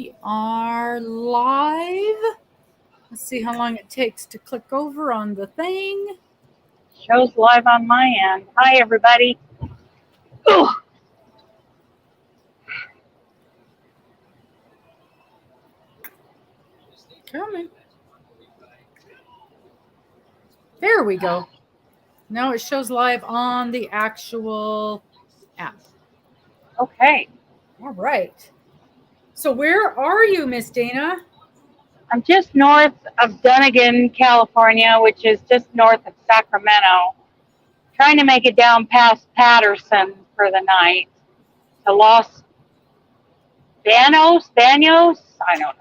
We are live. Let's see how long it takes to click over on the thing. Show's live on my end. Hi, everybody. Ooh. Coming. There we go. Now it shows live on the actual app. Okay. All right. So where are you, Miss Dana? I'm just north of Dunnigan, California, which is just north of Sacramento. Trying to make it down past Patterson for the night to Los Banos? I don't know.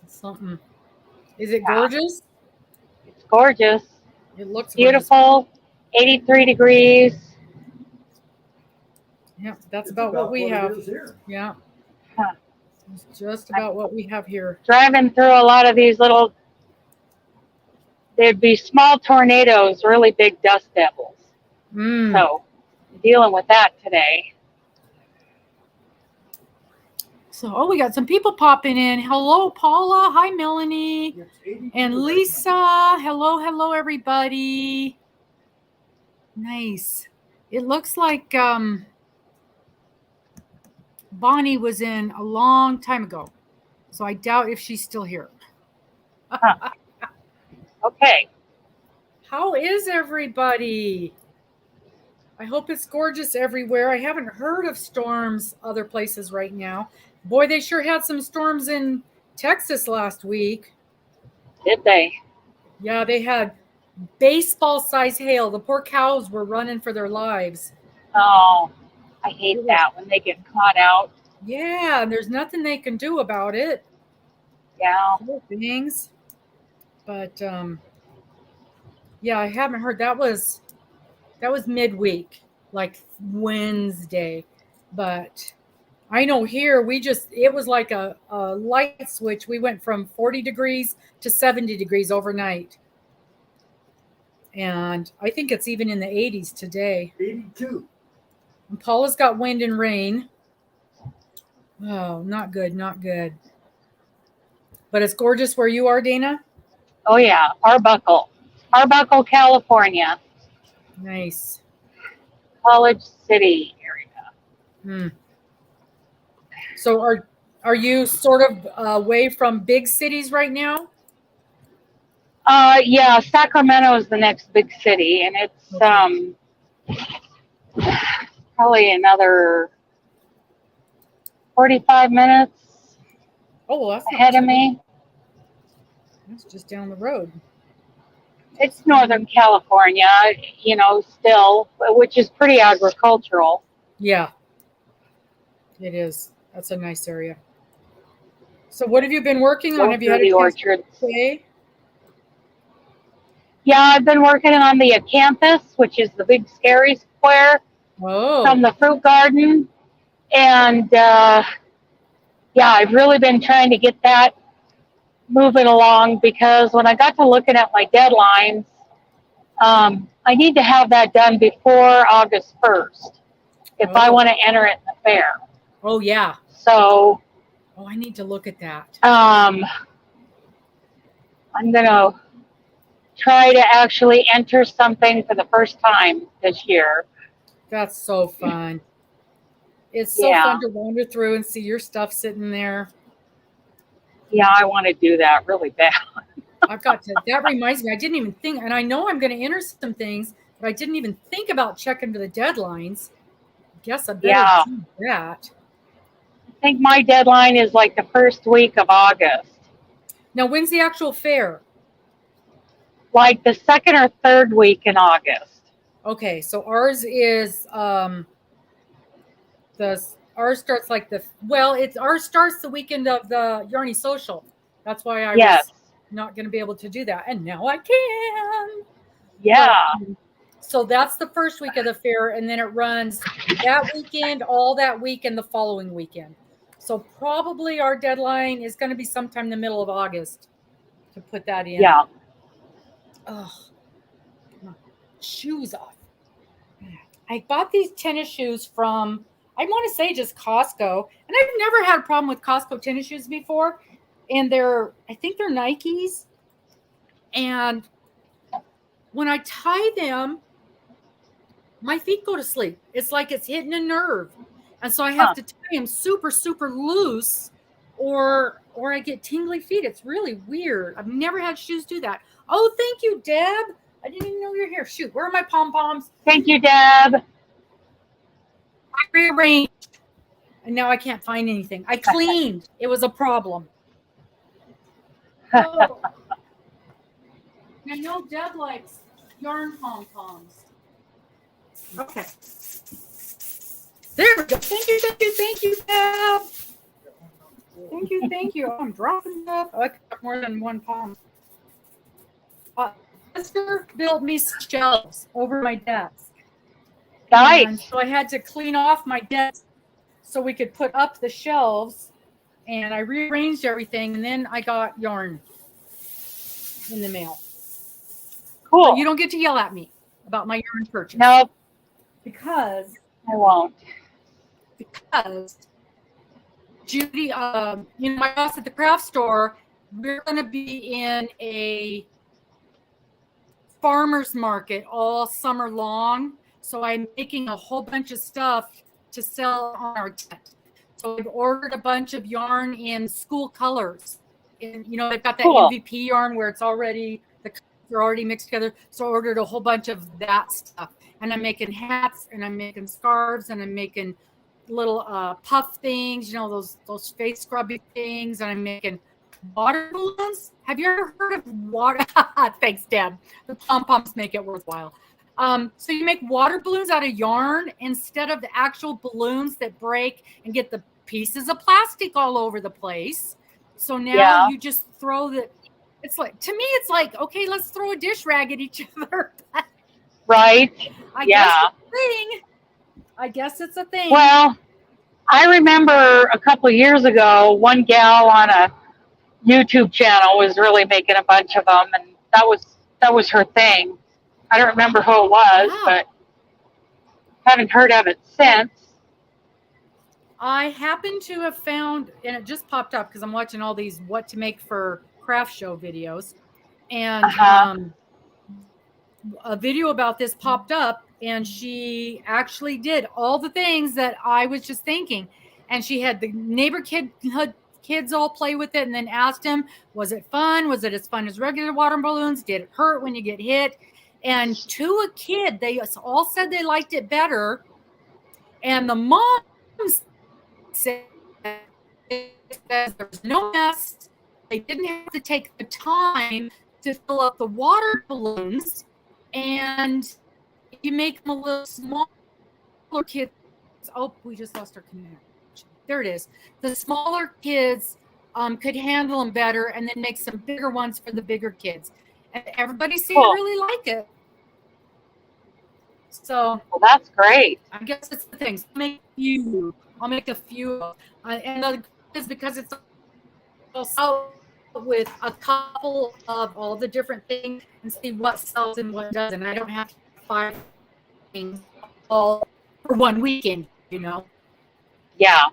Something. Is it gorgeous? It's gorgeous. It looks beautiful. Gorgeous. 83 degrees. Yeah, that's about what we have. Yeah. Huh. It's just about what we have here. Driving through a lot of these little, there'd be small tornadoes, really big dust devils. So, dealing with that today. So, we got some people popping in. Hello, Paula. Hi, Melanie. And Lisa. Hello, everybody. Nice. It looks like Bonnie was in a long time ago. So I doubt if she's still here. Huh. Okay. How is everybody? I hope it's gorgeous everywhere. I haven't heard of storms other places right now. Boy, they sure had some storms in Texas last week. Did they? Yeah, they had baseball-sized hail. The poor cows were running for their lives. Oh, I hate that when they get caught out. Yeah, and there's nothing they can do about it. Yeah. Poor things. But yeah, I haven't heard. That was midweek, like Wednesday. But I know here it was like a light switch. We went from 40 degrees to 70 degrees overnight. And I think it's even in the 80s today. 82. And Paula's got wind and rain. Oh, not good, not good. But it's gorgeous where you are, Dana? Oh, yeah. Arbuckle, California. Nice. College City area. So are you sort of away from big cities right now? Yeah, Sacramento is the next big city, and it's probably another 45 minutes that's ahead of me. That's just down the road. It's Northern California, still, which is pretty agricultural. Yeah, it is. That's a nice area. So what have you been working on? Have you had the orchards? Yeah, I've been working on the acanthus, which is the big scary square from the fruit garden. And I've really been trying to get that moving along because when I got to looking at my deadlines, I need to have that done before August 1st if I want to enter it in the fair. Oh, yeah. So. I need to look at that. I'm going to try to actually enter something for the first time this year. That's so fun. It's so fun to wander through and see your stuff sitting there. Yeah, I want to do that really bad. That reminds me, I didn't even think, and I know I'm going to enter some things, but I didn't even think about checking for the deadlines. Guess I better do that. I think my deadline is like the first week of August. Now, when's the actual fair? Like the second or third week in August. Okay, so ours is ours starts like ours starts the weekend of the Yarny Social. That's why I was not going to be able to do that, and now I can. Yeah. So that's the first week of the fair, and then it runs that weekend, all that week, and the following weekend. So probably our deadline is going to be sometime in the middle of August to put that in. Yeah. Oh, shoes off. I bought these tennis shoes from I want to say just Costco. And I've never had a problem with Costco tennis shoes before. And I think they're Nikes. And when I tie them, my feet go to sleep. It's like it's hitting a nerve. And so I have to tie them super, super loose or I get tingly feet. It's really weird. I've never had shoes do that. Oh, thank you, Deb. I didn't even know you were here. Shoot, where are my pom-poms? Thank you, Deb. I rearranged. And now I can't find anything. I cleaned. It was a problem. Oh. I know Deb likes yarn pom-poms. Okay. There we go. Thank you, Deb. Thank you. Oh, I'm dropping stuff. I got more than one palm. Esther built me shelves over my desk. Nice. And so I had to clean off my desk so we could put up the shelves. And I rearranged everything, and then I got yarn in the mail. Cool. So you don't get to yell at me about my yarn purchase. Nope. Because I won't. Because Judy, my boss at the craft store, we're going to be in a farmer's market all summer long. So I'm making a whole bunch of stuff to sell on our tent. So I've ordered a bunch of yarn in school colors. And, they've got that MVP yarn where the colors are already mixed together. So I ordered a whole bunch of that stuff. And I'm making hats, and I'm making scarves, and I'm making little puff things, those face scrubby things, and I'm making water balloons. Have you ever heard of water? Thanks, Deb. The pom-poms make it worthwhile. So you make water balloons out of yarn instead of the actual balloons that break and get the pieces of plastic all over the place. So now you just throw to me, it's like, okay, let's throw a dish rag at each other. Right. I guess it's a thing. Well, I remember a couple of years ago, one gal on a YouTube channel was really making a bunch of them, and that was her thing. I don't remember who it was, but haven't heard of it since. I happen to have found, and it just popped up because I'm watching all these what to make for craft show videos, and a video about this popped up, and she actually did all the things that I was just thinking. And she had the neighbor kids all play with it, and then asked him, was it fun? Was it as fun as regular water balloons? Did it hurt when you get hit? And to a kid, they all said they liked it better. And the mom said there was no mess. They didn't have to take the time to fill up the water balloons. And you make them a little smaller kids. Oh, we just lost our connection. There it is. The smaller kids could handle them better, and then make some bigger ones for the bigger kids. And everybody seemed to really like it. So that's great. I guess it's the things. I'll make a few. And the is because it's also with a couple of all the different things and see what sells and what doesn't. I don't have to find things all for one weekend, Yeah.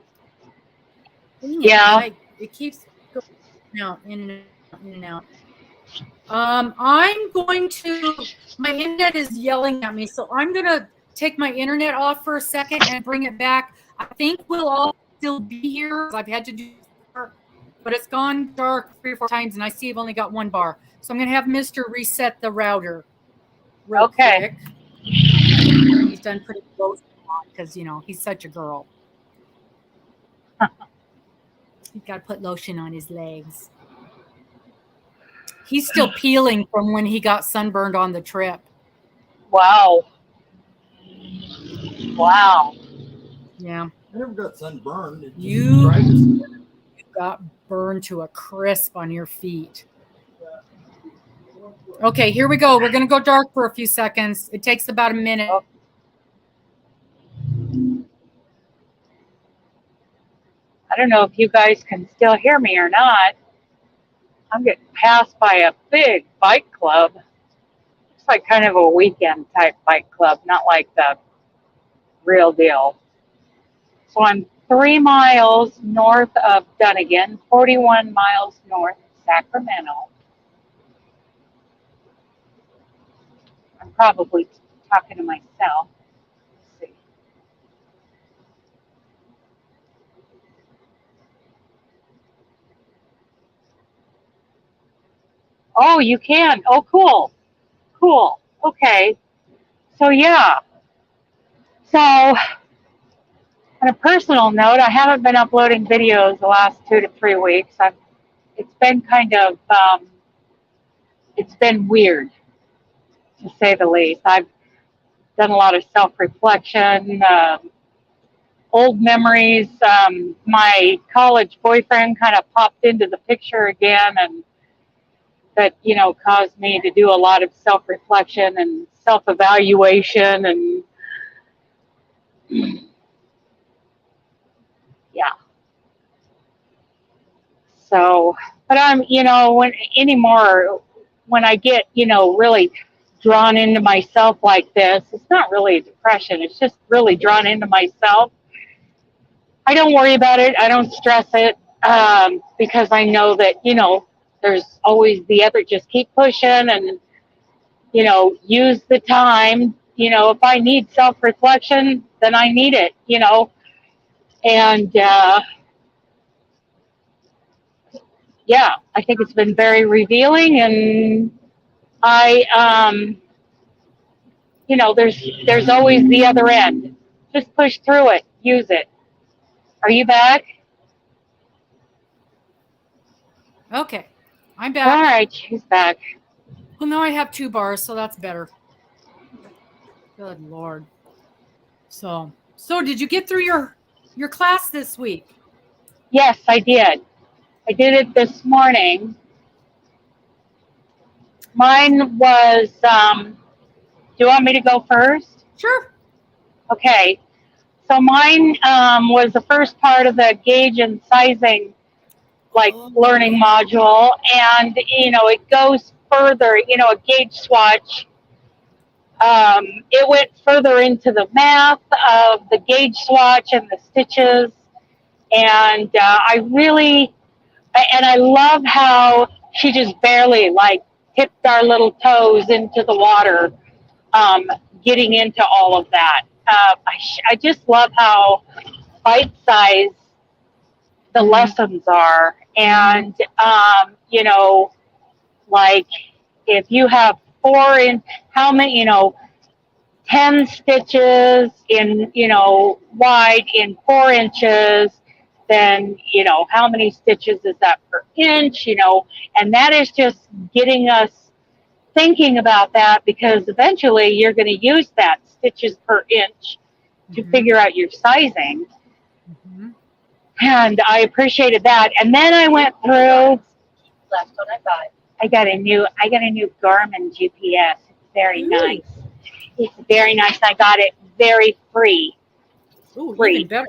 It keeps going out, in and out. I'm going to, my internet is yelling at me, so I'm going to take my internet off for a second and bring it back. I think we'll all still be here. I've had to do, but it's gone dark 3 or 4 times, and I see I've only got one bar. So I'm going to have Mr. reset the router real quick. He's done pretty close because, he's such a girl. He's got to put lotion on his legs. He's still peeling from when he got sunburned on the trip. Wow. Yeah. I never got sunburned. You got burned to a crisp on your feet. Okay, here we go. We're going to go dark for a few seconds. It takes about a minute. I don't know if you guys can still hear me or not. I'm getting passed by a big bike club. It's like kind of a weekend type bike club, not like the real deal. So I'm 3 miles north of Dunnigan, 41 miles north of Sacramento. I'm probably talking to myself. Let's see. Oh, you can. Oh, cool. Cool. Okay. So, yeah. So, on a personal note, I haven't been uploading videos the last 2 to 3 weeks. It's been kind of, it's been weird, to say the least. I've done a lot of self-reflection, old memories. My college boyfriend kind of popped into the picture again, and that, caused me to do a lot of self-reflection and self-evaluation, and yeah. So, but I'm, when I get, really drawn into myself like this, it's not really a depression. It's just really drawn into myself. I don't worry about it. I don't stress it, because I know that, there's always the other. Just keep pushing and, use the time. If I need self-reflection, then I need it, and, yeah, I think it's been very revealing, and there's always the other end. Just push through it. Use it. Are you back? Okay, I'm back. All right, she's back. Well, now I have 2 bars, so that's better. Good Lord. So did you get through your class this week? Yes, I did. I did it this morning. Mine was, do you want me to go first? Sure. Okay. So mine was the first part of the gauge and sizing, learning module. And, it goes further, a gauge swatch. It went further into the math of the gauge swatch and the stitches. And I love how she just barely tipped our little toes into the water, getting into all of that. I just love how bite-sized the lessons are. And, if you have 10 stitches in, wide in 4 inches, then, how many stitches is that per inch, and that is just getting us thinking about that, because eventually you're going to use that stitches per inch to figure out your sizing. And I appreciated that. And then I went through. Last one I got a new Garmin GPS. It's very nice. It's very nice. I got it very free. Ooh, even better.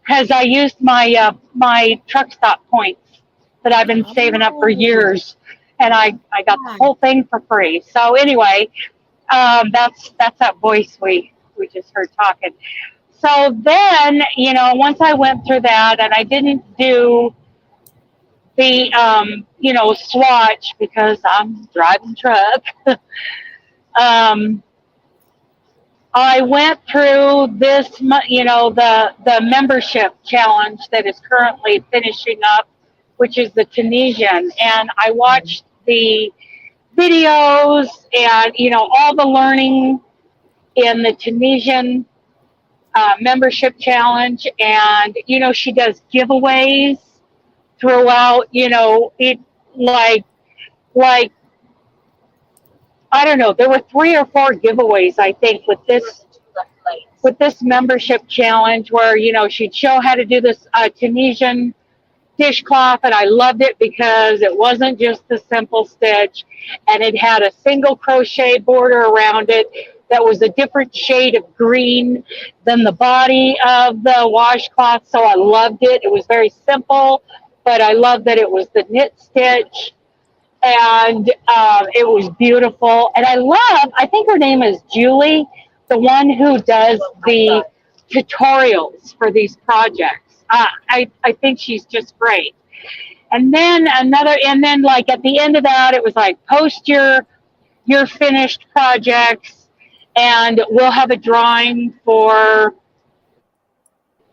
Because I used my my truck stop points that I've been saving up for years, and I got the whole thing for free. So anyway, that's that voice we just heard talking. So then, once I went through that, and I didn't do the swatch because I'm driving truck. I went through this, the membership challenge that is currently finishing up, which is the Tunisian. And I watched the videos and, all the learning in the Tunisian membership challenge. And, she does giveaways throughout, it I don't know. There were 3 or 4 giveaways, I think, with this membership challenge, where she'd show how to do this Tunisian dishcloth, and I loved it because it wasn't just the simple stitch, and it had a single crochet border around it that was a different shade of green than the body of the washcloth. So I loved it. It was very simple, but I loved that it was the knit stitch. And it was beautiful. And I think her name is Julie, the one who does the tutorials for these projects. I think she's just great. And then like at the end of that, it was like post your finished projects, and we'll have a drawing for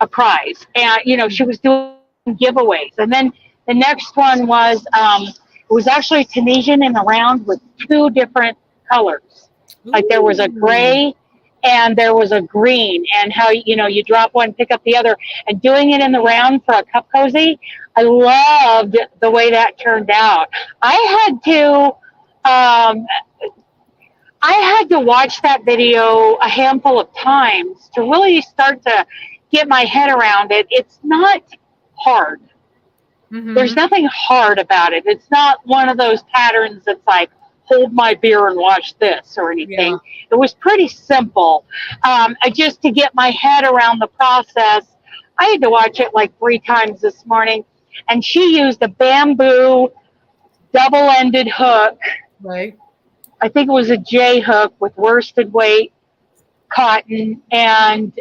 a prize. And she was doing giveaways. And then the next one was it was actually Tunisian in the round with two different colors. Like there was a gray and there was a green, and how you drop one, pick up the other, and doing it in the round for a cup cozy. I loved the way that turned out. I had to watch that video a handful of times to really start to get my head around it. It's not hard. Mm-hmm. There's nothing hard about it. It's not one of those patterns that's like, hold my beer and watch this or anything. Yeah. It was pretty simple. Just to get my head around the process, I had to watch it like 3 times this morning. And she used a bamboo double-ended hook. Right. I think it was a J hook with worsted weight cotton, and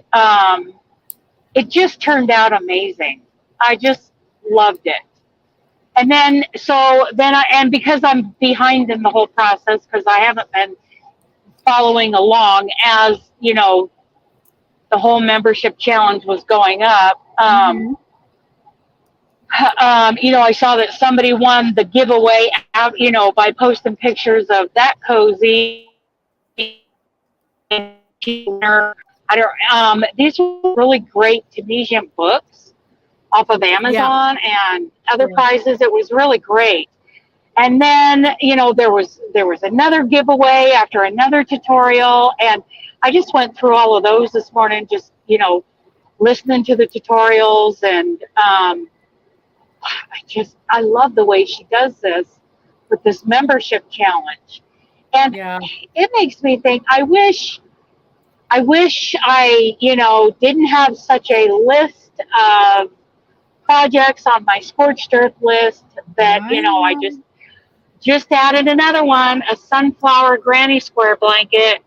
it just turned out amazing. I just loved it. And then, and because I'm behind in the whole process, because I haven't been following along as, the whole membership challenge was going up, I saw that somebody won the giveaway out, by posting pictures of that cozy. These were really great Tunisian books off of Amazon and other prizes. It was really great. And then, there was another giveaway after another tutorial, and I just went through all of those this morning, just, listening to the tutorials, and I love the way she does this with this membership challenge. And it makes me think, I wish I, didn't have such a list of projects on my scorched earth list that, I just added another one, a sunflower granny square blanket.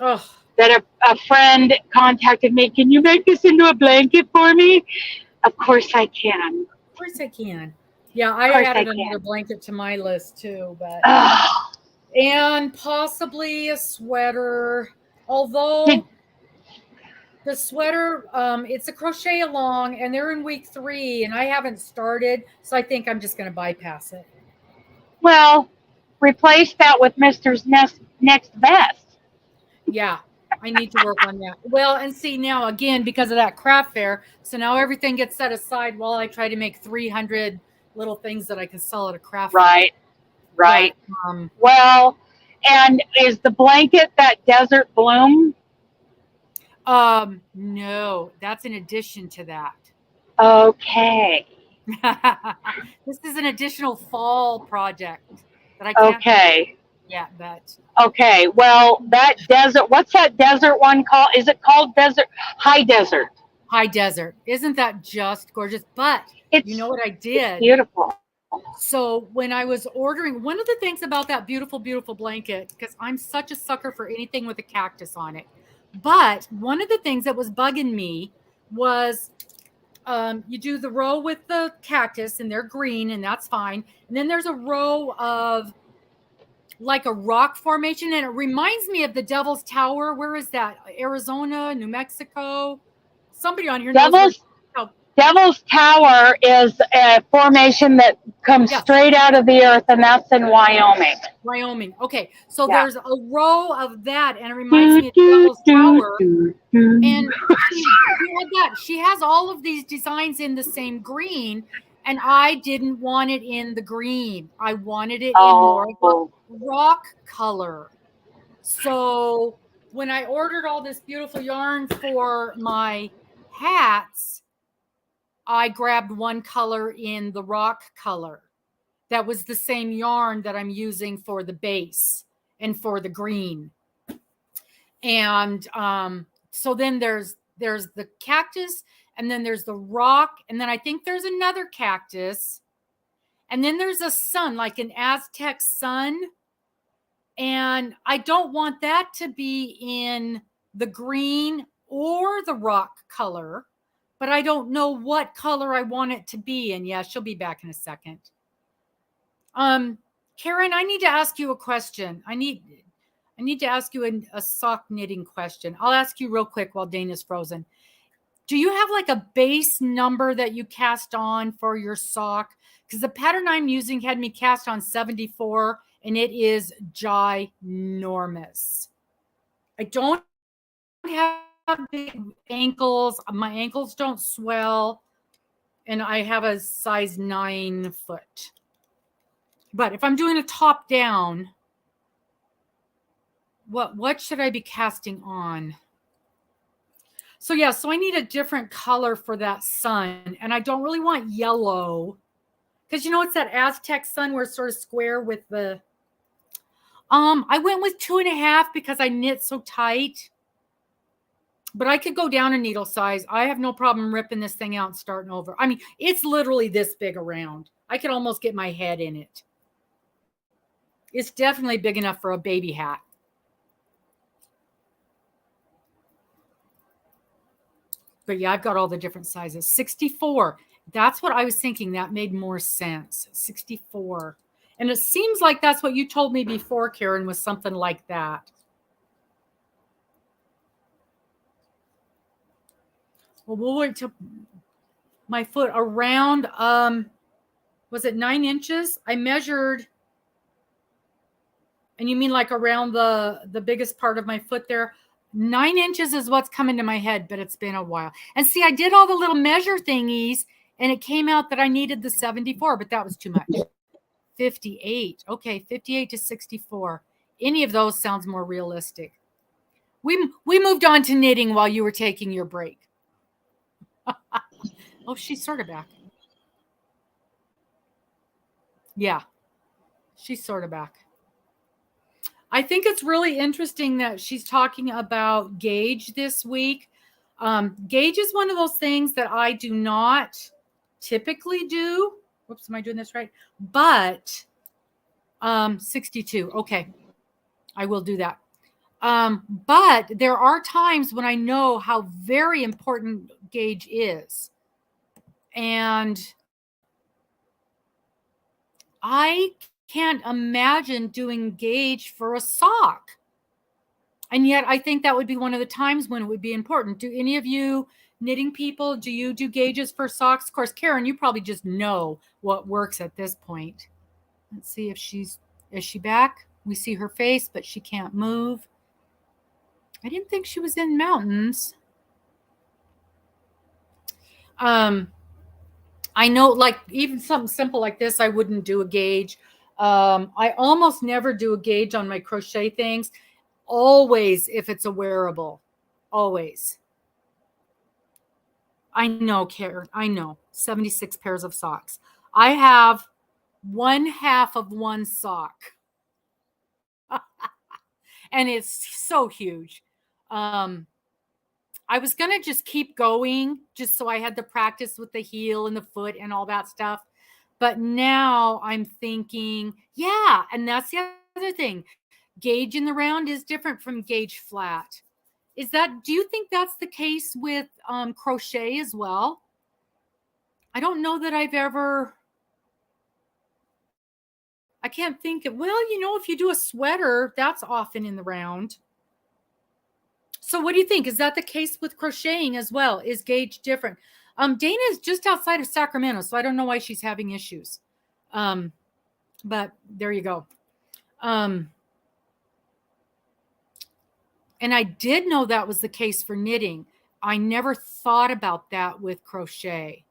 Oh. That a friend contacted me. Can you make this into a blanket for me? Of course I can. Of course I can. Yeah, I added another blanket to my list too, but and possibly a sweater. Although the sweater, it's a crochet along, and they're in week 3, and I haven't started, so I think I'm just going to bypass it. Well, replace that with Mr.'s next best. Yeah, I need to work on that. Well, and see now again, because of that craft fair, so now everything gets set aside while I try to make 300 little things that I can sell at a craft fair. Right. Well, and is the blanket that desert bloom? No, that's in addition to that. Okay. This is an additional fall project that I can't. Okay. Yeah, but. Okay. Well, that desert. What's that desert one called? Is it called desert? High desert. High desert. Isn't that just gorgeous? But you know what I did? It's beautiful. So when I was ordering, one of the things about that beautiful, beautiful blanket, because I'm such a sucker for anything with a cactus on it. But one of the things that was bugging me was you do the row with the cactus and they're green and that's fine. And then there's a row of like a rock formation, and it reminds me of the Devil's Tower. Where is that? Arizona, New Mexico? Somebody on here knows. Devil's Tower is a formation that comes straight out of the earth, and that's in Wyoming. Wyoming. Okay. So there's a row of that, and it reminds me of Devil's Tower. And she has all of these designs in the same green, and I didn't want it in the green. I wanted it in more of a rock color. So when I ordered all this beautiful yarn for my hats, I grabbed one color in the rock color. That was the same yarn that I'm using for the base and for the green. And so then there's the cactus, and then there's the rock, and then I think there's another cactus, and then there's a sun, like an Aztec sun. And I don't want that to be in the green or the rock color, but I don't know what color I want it to be. And yeah, she'll be back in a second. Karen, I need to ask you a question. I need to ask you a sock knitting question. I'll ask you real quick while Dana's frozen. Do you have like a base number that you cast on for your sock? Because the pattern I'm using had me cast on 74, and it is ginormous. I don't have big ankles. My ankles don't swell, and I have a size 9 foot. But if I'm doing a top down, what should I be casting on? So yeah, so I need a different color for that sun, and I don't really want yellow, because you know it's that Aztec sun where it's sort of square with the. I went with 2.5 because I knit so tight, but I could go down a needle size. I have no problem ripping this thing out and starting over. I mean, it's literally this big around. I could almost get my head in it. It's definitely big enough for a baby hat. But yeah, I've got all the different sizes. 64. That's what I was thinking. That made more sense. 64. And it seems like that's what you told me before, Karen, was something like that. Well, we'll wait till my foot around, was it 9 inches? I measured, and you mean like around the biggest part of my foot there? 9 inches is what's coming to my head, but it's been a while. And see, I did all the little measure thingies, and it came out that I needed the 74, but that was too much. 58. Okay, 58 to 64. Any of those sounds more realistic. We moved on to knitting while you were taking your break. Oh, she's sort of back. Yeah, she's sort of back. I think it's really interesting that she's talking about gauge this week. Gauge is one of those things that I do not typically do. Whoops, am I doing this right? But 62. Okay, I will do that. But there are times when I know how very important gauge is. And I can't imagine doing gauge for a sock. And yet I think that would be one of the times when it would be important. Do any of you knitting people, do you do gauges for socks? Of course, Karen, you probably just know what works at this point. Let's see if is she back? We see her face, but she can't move. I didn't think she was in mountains. I know, like even something simple like this, I wouldn't do a gauge. I almost never do a gauge on my crochet things. Always, if it's a wearable, always. I know, Karen, I know. 76 pairs of socks. I have 1/2 of one sock. And it's so huge. I was going to just keep going just so I had the practice with the heel and the foot and all that stuff. But now I'm thinking, yeah, and that's the other thing. Gauge in the round is different from gauge flat. Do you think that's the case with crochet as well? I don't know that I've ever, I can't think of, well, you know, if you do a sweater, that's often in the round. So what do you think? Is that the case with crocheting as well? Is gauge different? Dana is just outside of Sacramento, so I don't know why she's having issues. But there you go. And I did know that was the case for knitting. I never thought about that with crochet.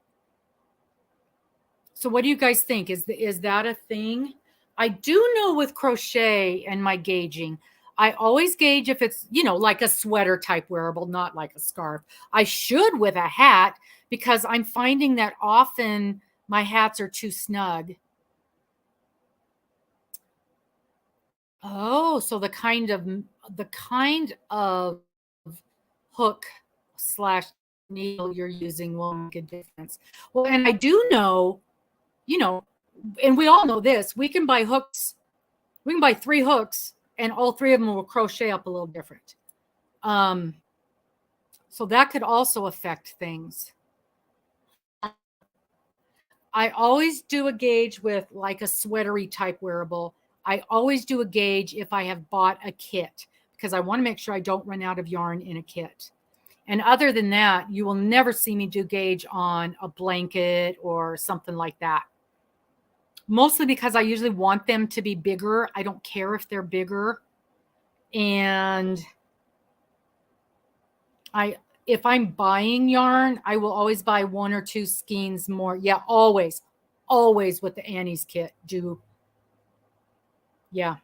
So what do you guys think? Is that a thing? I do know with crochet and my gauging, I always gauge if it's, you know, like a sweater type wearable, not like a scarf. I should with a hat because I'm finding that often my hats are too snug. Oh, so the kind of hook / needle you're using will make a difference. Well, and I do know, you know, and we all know this, we can buy hooks. We can buy 3 hooks and all 3 of them will crochet up a little different. So that could also affect things. I always do a gauge with like a sweatery type wearable. I always do a gauge if I have bought a kit because I want to make sure I don't run out of yarn in a kit. And other than that, you will never see me do gauge on a blanket or something like that. Mostly because I usually want them to be bigger. I don't care if they're bigger. And if I'm buying yarn, I will always buy 1 or 2 skeins more. Yeah, always with the Annie's kit. Yeah.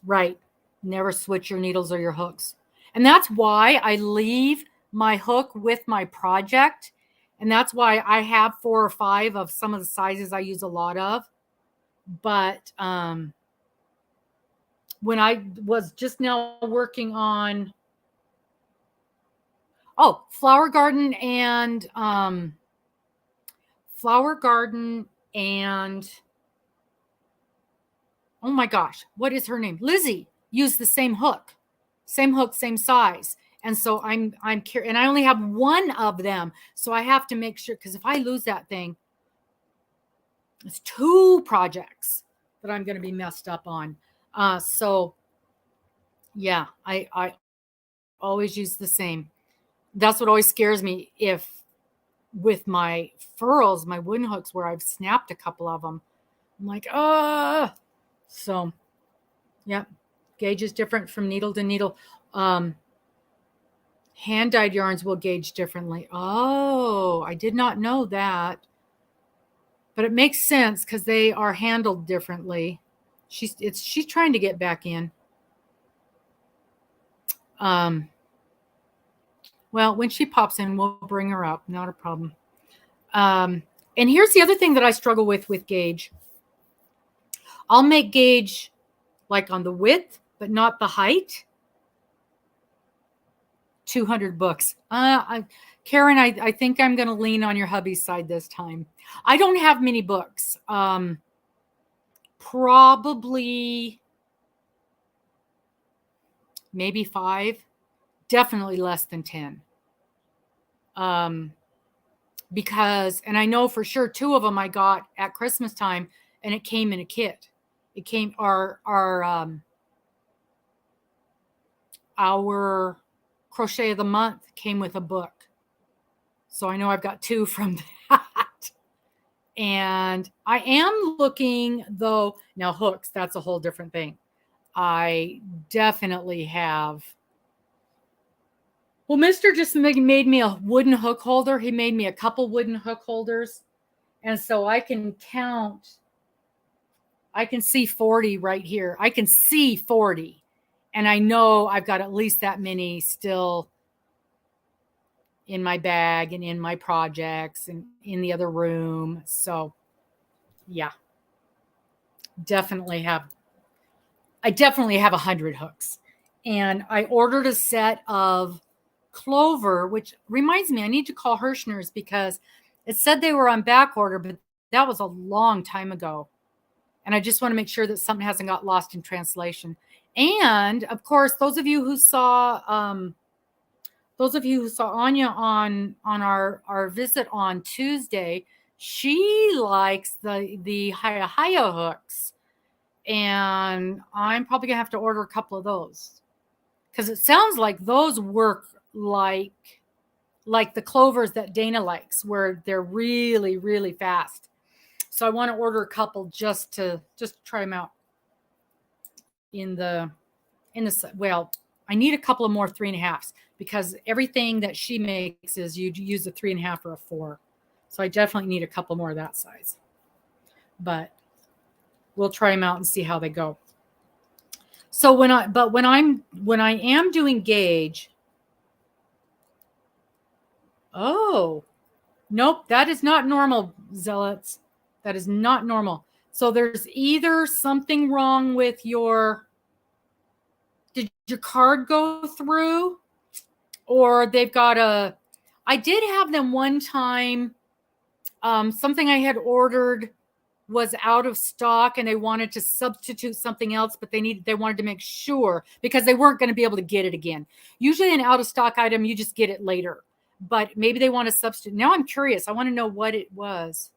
Right. Never switch your needles or your hooks. And that's why I leave my hook with my project. And that's why I have 4 or 5 of some of the sizes I use a lot of. But when I was just now working on Flower Garden and oh my gosh, what is her name? Lizzie used the same hook, same size. And so I'm curious, and I only have 1 of them. So I have to make sure, because if I lose that thing, it's 2 projects that I'm going to be messed up on. So yeah, I always use the same. That's what always scares me with my furls, my wooden hooks, where I've snapped a couple of them. I'm like, so yeah, gauge is different from needle to needle. Hand-dyed yarns will gauge differently. Oh, I did not know that. But it makes sense because they are handled differently. She's trying to get back in. Well, when she pops in, we'll bring her up. Not a problem. And here's the other thing that I struggle with gauge. I'll make gauge like on the width, but not the height. 200 books. Karen, I think I'm going to lean on your hubby's side this time. I don't have many books. Probably maybe 5. Definitely less than 10. Because, and I know for sure 2 of them I got at Christmas time, and it came in a kit. It came our crochet of the month came with a book. So I know I've got 2 from that. And I am looking, though, now hooks, that's a whole different thing. I definitely have. Well, Mr. just made me a wooden hook holder. He made me a couple wooden hook holders. And so I can count. I can see 40 right here. I can see 40. And I know I've got at least that many still in my bag and in my projects and in the other room. So yeah, I definitely have 100 hooks. And I ordered a set of Clover, which reminds me, I need to call Hirschner's because it said they were on back order, but that was a long time ago. And I just want to make sure that something hasn't got lost in translation. And of course, those of you who saw Anya on our visit on Tuesday, she likes the Haya hooks, and I'm probably gonna have to order a couple of those because it sounds like those work like the Clovers that Dana likes, where they're really, really fast. So I want to order a couple just to try them out. Well, I need a couple of more 3.5s because everything that she makes is you use a 3.5 or a 4. So I definitely need a couple more of that size. But we'll try them out and see how they go. So when I am doing gauge, oh, nope, that is not normal, zealots. That is not normal. So there's either something wrong with did your card go through? Or they've got I did have them one time, something I had ordered was out of stock and they wanted to substitute something else, but they wanted to make sure because they weren't going to be able to get it again. Usually an out of stock item, you just get it later, but maybe they want to substitute. Now I'm curious. I want to know what it was.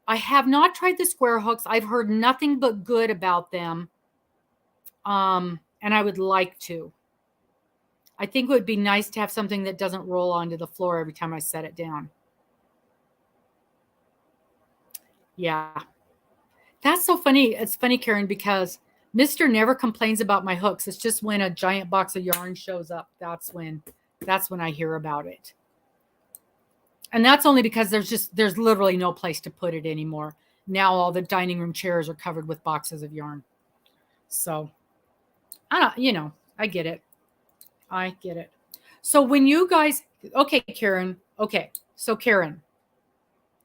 I have not tried the square hooks. I've heard nothing but good about them. And I would like to. I think it would be nice to have something that doesn't roll onto the floor every time I set it down. Yeah. That's so funny. It's funny, Karen, because Mr. never complains about my hooks. It's just when a giant box of yarn shows up. That's when I hear about it. And that's only because there's literally no place to put it anymore. Now all the dining room chairs are covered with boxes of yarn. So, I get it. I get it. So when you guys, okay, Karen, okay. So Karen,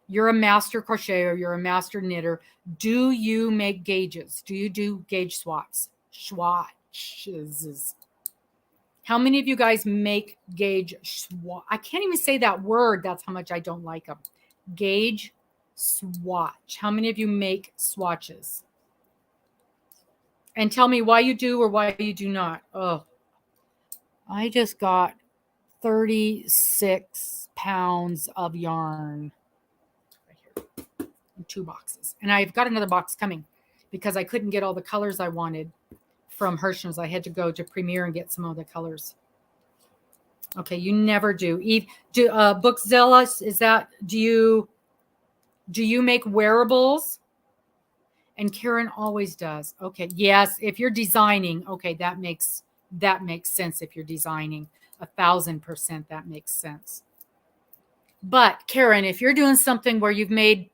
you're a master crocheter, you're a master knitter. Do you make gauges? Do you do gauge swatches? How many of you guys make gauge swatch? I can't even say that word. That's how much I don't like them. Gauge swatch. How many of you make swatches? And tell me why you do or why you do not. Oh, I just got 36 pounds of yarn right here in 2 boxes. And I've got another box coming because I couldn't get all the colors I wanted from Hirschman's. I had to go to Premier and get some of the colors. Okay, you never do. Eve, Bookzilla, is that, do you make wearables? And Karen always does. Okay, yes, if you're designing, okay, that makes sense. If you're designing, 1,000% that makes sense. But Karen, if you're doing something where you've made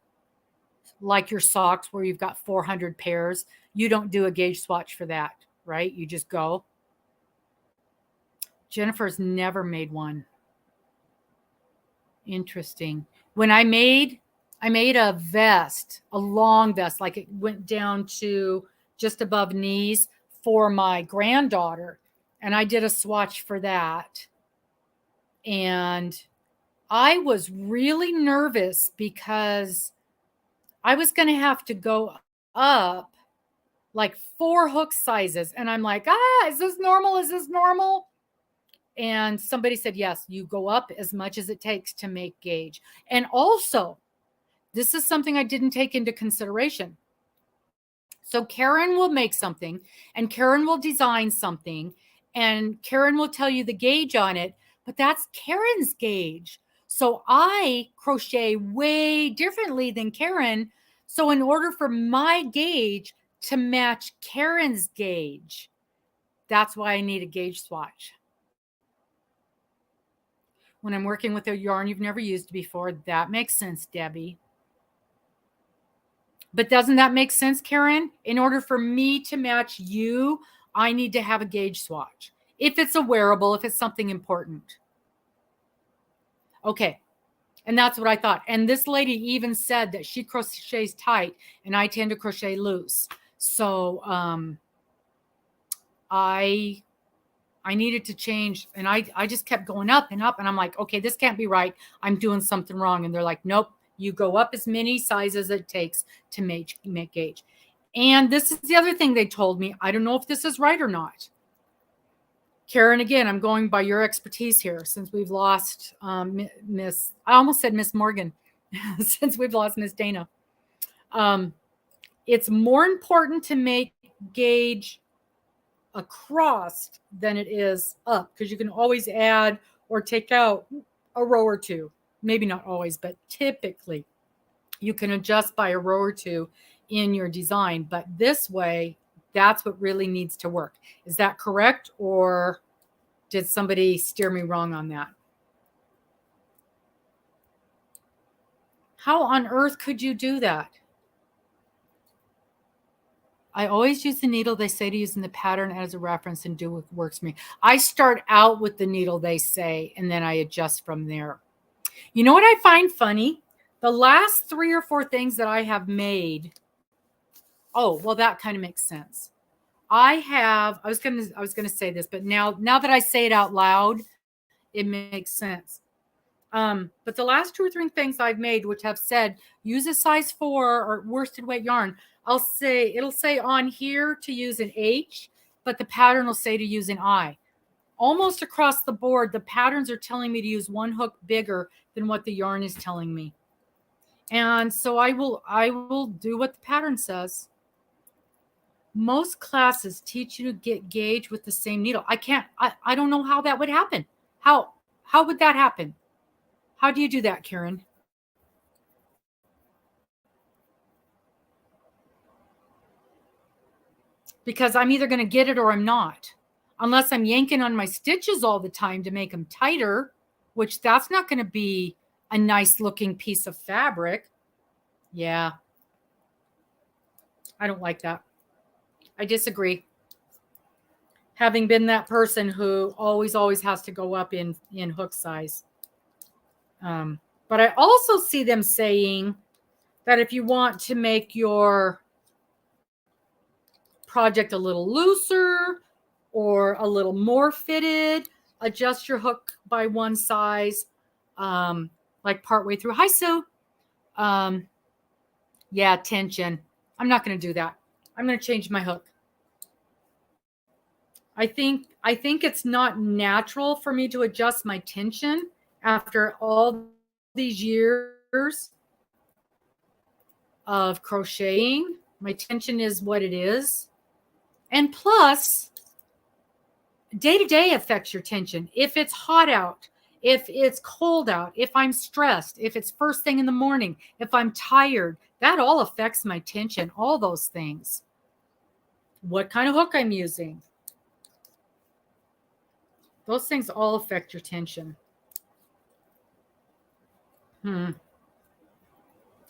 like your socks where you've got 400 pairs, you don't do a gauge swatch for that, right? You just go. Jennifer's never made one. Interesting. When I made a vest, a long vest, like it went down to just above knees for my granddaughter. And I did a swatch for that. And I was really nervous because I was going to have to go up like 4 hook sizes. And I'm like, is this normal? Is this normal? And somebody said, yes, you go up as much as it takes to make gauge. And also, this is something I didn't take into consideration. So Karen will make something and Karen will design something and Karen will tell you the gauge on it, but that's Karen's gauge. So I crochet way differently than Karen. So in order for my gauge to match Karen's gauge, that's why I need a gauge swatch. When I'm working with a yarn you've never used before, that makes sense, Debbie. But doesn't that make sense, Karen? In order for me to match you, I need to have a gauge swatch. If it's a wearable, if it's something important. Okay. And that's what I thought. And this lady even said that she crochets tight and I tend to crochet loose. So I needed to change. And I just kept going up and up. And I'm like, okay, this can't be right. I'm doing something wrong. And they're like, nope. You go up as many sizes as it takes to make gauge. And this is the other thing they told me. I don't know if this is right or not. Karen, again, I'm going by your expertise here since we've lost I almost said Miss Morgan, since we've lost Miss Dana. It's more important to make gauge across than it is up because you can always add or take out a row or two. Maybe not always, but typically you can adjust by a row or two in your design. But this way, that's what really needs to work. Is that correct? Or did somebody steer me wrong on that? How on earth could you do that? I always use the needle they say to use in the pattern as a reference and do what works for me. I start out with the needle they say, and then I adjust from there. You know what I find funny? The last 3 or 4 things that I have made. Oh, well, that kind of makes sense. I was gonna say this, but now that I say it out loud, it makes sense. But the last 2 or 3 things I've made, which have said use a size 4 or worsted weight yarn, it'll say on here to use an H, but the pattern will say to use an I. Almost across the board, the patterns are telling me to use one hook bigger than what the yarn is telling me. And so I will do what the pattern says. Most classes teach you to get gauge with the same needle. I don't know how that would happen. How would that happen? How do you do that, Karen? Because I'm either going to get it or I'm not. Unless I'm yanking on my stitches all the time to make them tighter, which that's not going to be a nice looking piece of fabric. Yeah. I don't like that. I disagree. Having been that person who always has to go up in hook size. But I also see them saying that if you want to make your project a little looser or a little more fitted, adjust your hook by one size, like partway through. Hi, Sue. Yeah, tension. I'm not going to do that. I'm going to change my hook. I think it's not natural for me to adjust my tension after all these years of crocheting. My tension is what it is. And plus, day to day affects your tension. If it's hot out, if it's cold out, if I'm stressed, if it's first thing in the morning, if I'm tired, that all affects my tension, all those things. What kind of hook I'm using. Those things all affect your tension.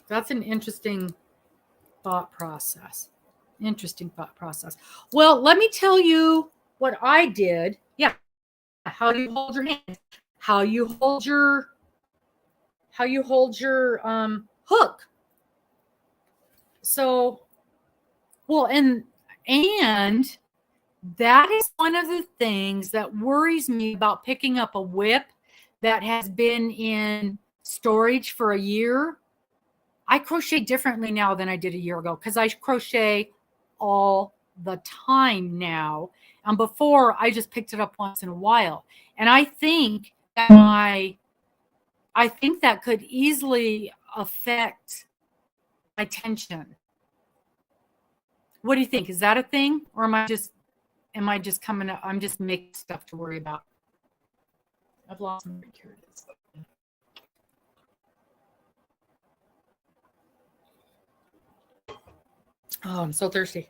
That's an interesting thought process. Well, let me tell you what I did. Yeah. How you hold your hand. How you hold your hook. So, well, and that is one of the things that worries me about picking up a whip that has been in storage for a year. I crochet differently now than I did a year ago because I crochet all the time now. And before, I just picked it up once in a while. And I think that could easily affect my tension. What do you think? Is that a thing? Or am I just coming up? I'm just making stuff to worry about. I've lost my here it is. Oh, I'm so thirsty.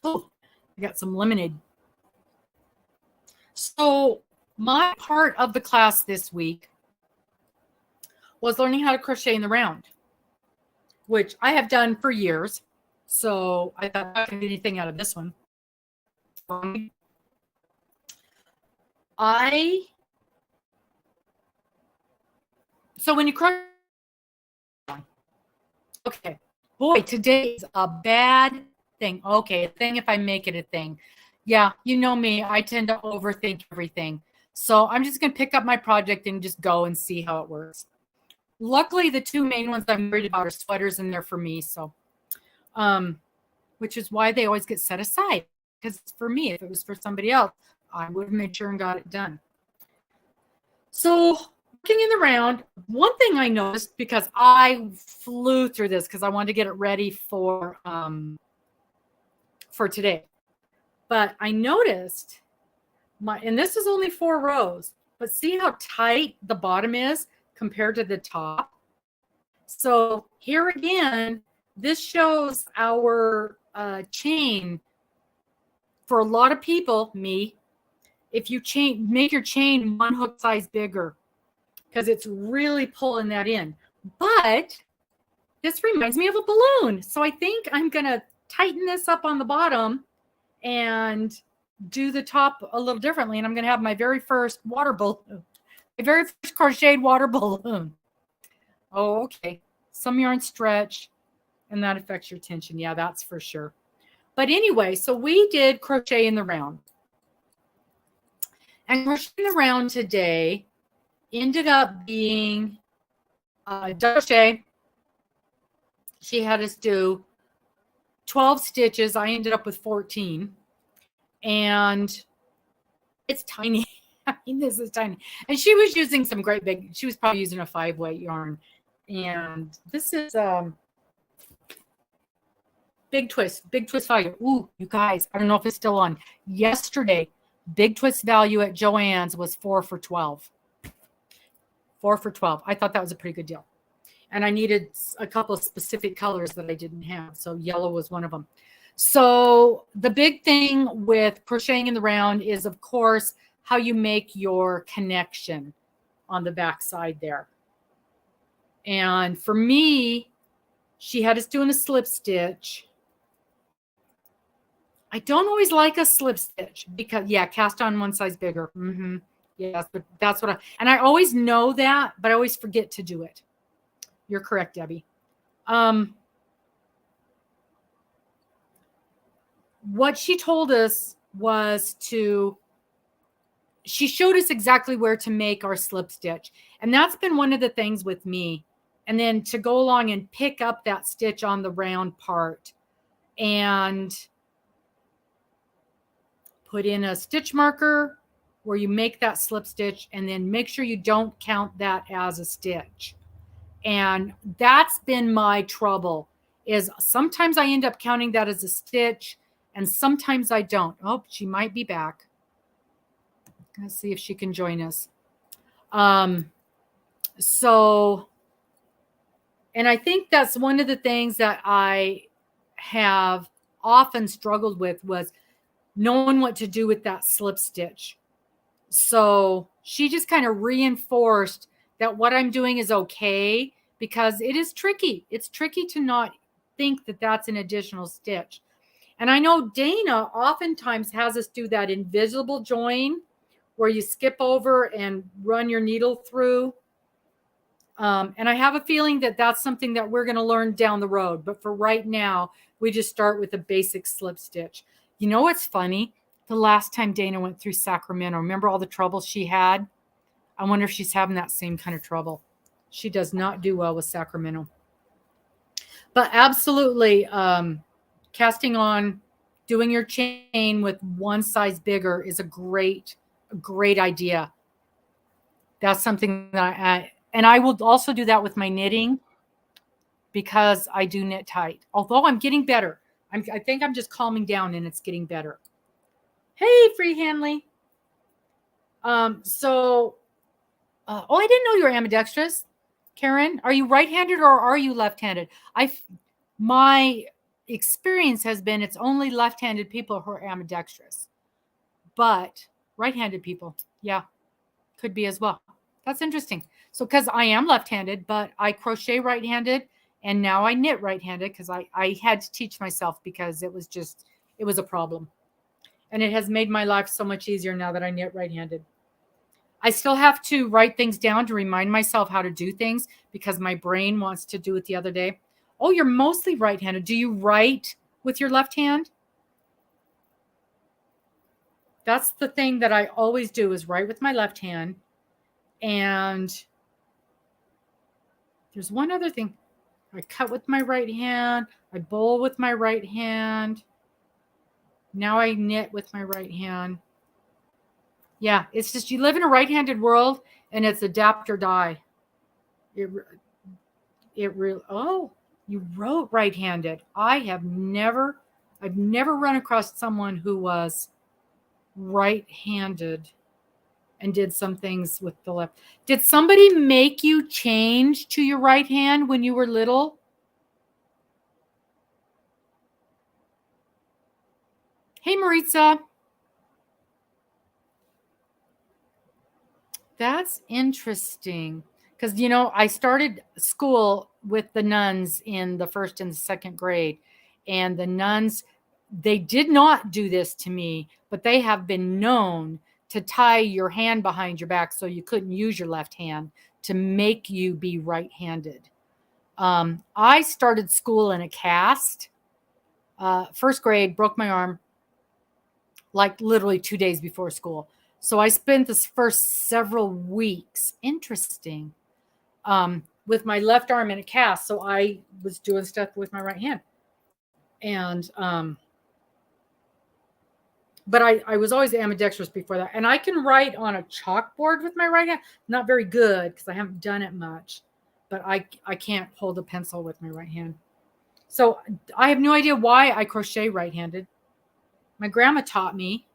Oh, I got some lemonade. So my part of the class this week was learning how to crochet in the round, which I have done for years. So I thought I could get anything out of this one. So when you crochet, okay, boy, today is a bad thing. Okay, a thing if I make it a thing. Yeah, you know me, I tend to overthink everything. So I'm just going to pick up my project and just go and see how it works. Luckily, the 2 main ones I'm worried about are sweaters, and they're for me. So, which is why they always get set aside. Because it's for me. If it was for somebody else, I would have made sure and got it done. So working in the round, one thing I noticed, because I flew through this because I wanted to get it ready for today. But I noticed and this is only 4 rows, but see how tight the bottom is compared to the top. So here again, this shows our chain. For a lot of people, me, if you make your chain 1 hook size bigger, because it's really pulling that in. But this reminds me of a balloon. So I think I'm going to tighten this up on the bottom and do the top a little differently. And I'm going to have my very first water balloon, my very first crocheted water balloon. Oh, okay. Some yarn stretch, and that affects your tension. Yeah, that's for sure. But anyway, so we did crochet in the round. And crochet in the round today, ended up being double crochet. She had us do 12 stitches. I ended up with 14. And it's tiny. I mean, this is tiny. And she was using some great big, she was probably using a 5-weight yarn. And this is Big Twist value. Ooh, you guys, I don't know if it's still on. Yesterday, Big Twist value at Joann's was 4 for $12. 4 for $12. I thought that was a pretty good deal. And I needed a couple of specific colors that I didn't have. So yellow was one of them. So the big thing with crocheting in the round is, of course, how you make your connection on the back side there. And for me, she had us doing a slip stitch. I don't always like a slip stitch because, yeah, cast on one size bigger. Yes, but that's what and I always know that, but I always forget to do it. You're correct, Debbie. What she told us was she showed us exactly where to make our slip stitch. And that's been one of the things with me. And then to go along and pick up that stitch on the round part and put in a stitch marker where you make that slip stitch, and then make sure you don't count that as a stitch. And that's been my trouble, is sometimes I end up counting that as a stitch and sometimes I don't. Oh, she might be back. Let's see if she can join us. And I think that's one of the things that I have often struggled with, was knowing what to do with that slip stitch. So she just kind of reinforced that what I'm doing is okay, because it is tricky. It's tricky to not think that that's an additional stitch. And I know Dana oftentimes has us do that invisible join where you skip over and run your needle through. And I have a feeling that that's something that we're going to learn down the road. But for right now, we just start with a basic slip stitch. You know what's funny? The last time Dana went through Sacramento, remember all the trouble she had? I wonder if she's having that same kind of trouble. She does not do well with Sacramento. But absolutely, casting on, doing your chain with one size bigger is a great idea. That's something that I will also do that with my knitting, because I do knit tight. Although I'm getting better. I think I'm just calming down and it's getting better. Hey, Free Hanley. I didn't know you were ambidextrous. Karen, are you right-handed or are you left-handed? My experience has been it's only left-handed people who are ambidextrous. But right-handed people, yeah, could be as well. That's interesting. So because I am left-handed, but I crochet right-handed, and now I knit right-handed because I had to teach myself, because it was a problem. And it has made my life so much easier now that I knit right-handed. I still have to write things down to remind myself how to do things, because my brain wants to do it the other day. Oh, you're mostly right-handed. Do you write with your left hand? That's the thing that I always do, is write with my left hand. And there's one other thing. I cut with my right hand. I bowl with my right hand. Now I knit with my right hand. Yeah, it's just, you live in a right-handed world, and it's adapt or die. It really. Oh, you wrote right-handed. I've never run across someone who was right-handed and did some things with the left. Did somebody make you change to your right hand when you were little? Hey, Maritza. That's interesting, because, I started school with the nuns in the 1st and 2nd grade, and the nuns, they did not do this to me, but they have been known to tie your hand behind your back so you couldn't use your left hand, to make you be right-handed. I started school in a cast. 1st grade, broke my arm like literally 2 days before school. So I spent the first several weeks, interesting, with my left arm in a cast. So I was doing stuff with my right hand. And, but I was always ambidextrous before that. And I can write on a chalkboard with my right hand. Not very good because I haven't done it much. But I can't hold a pencil with my right hand. So I have no idea why I crochet right-handed. My grandma taught me.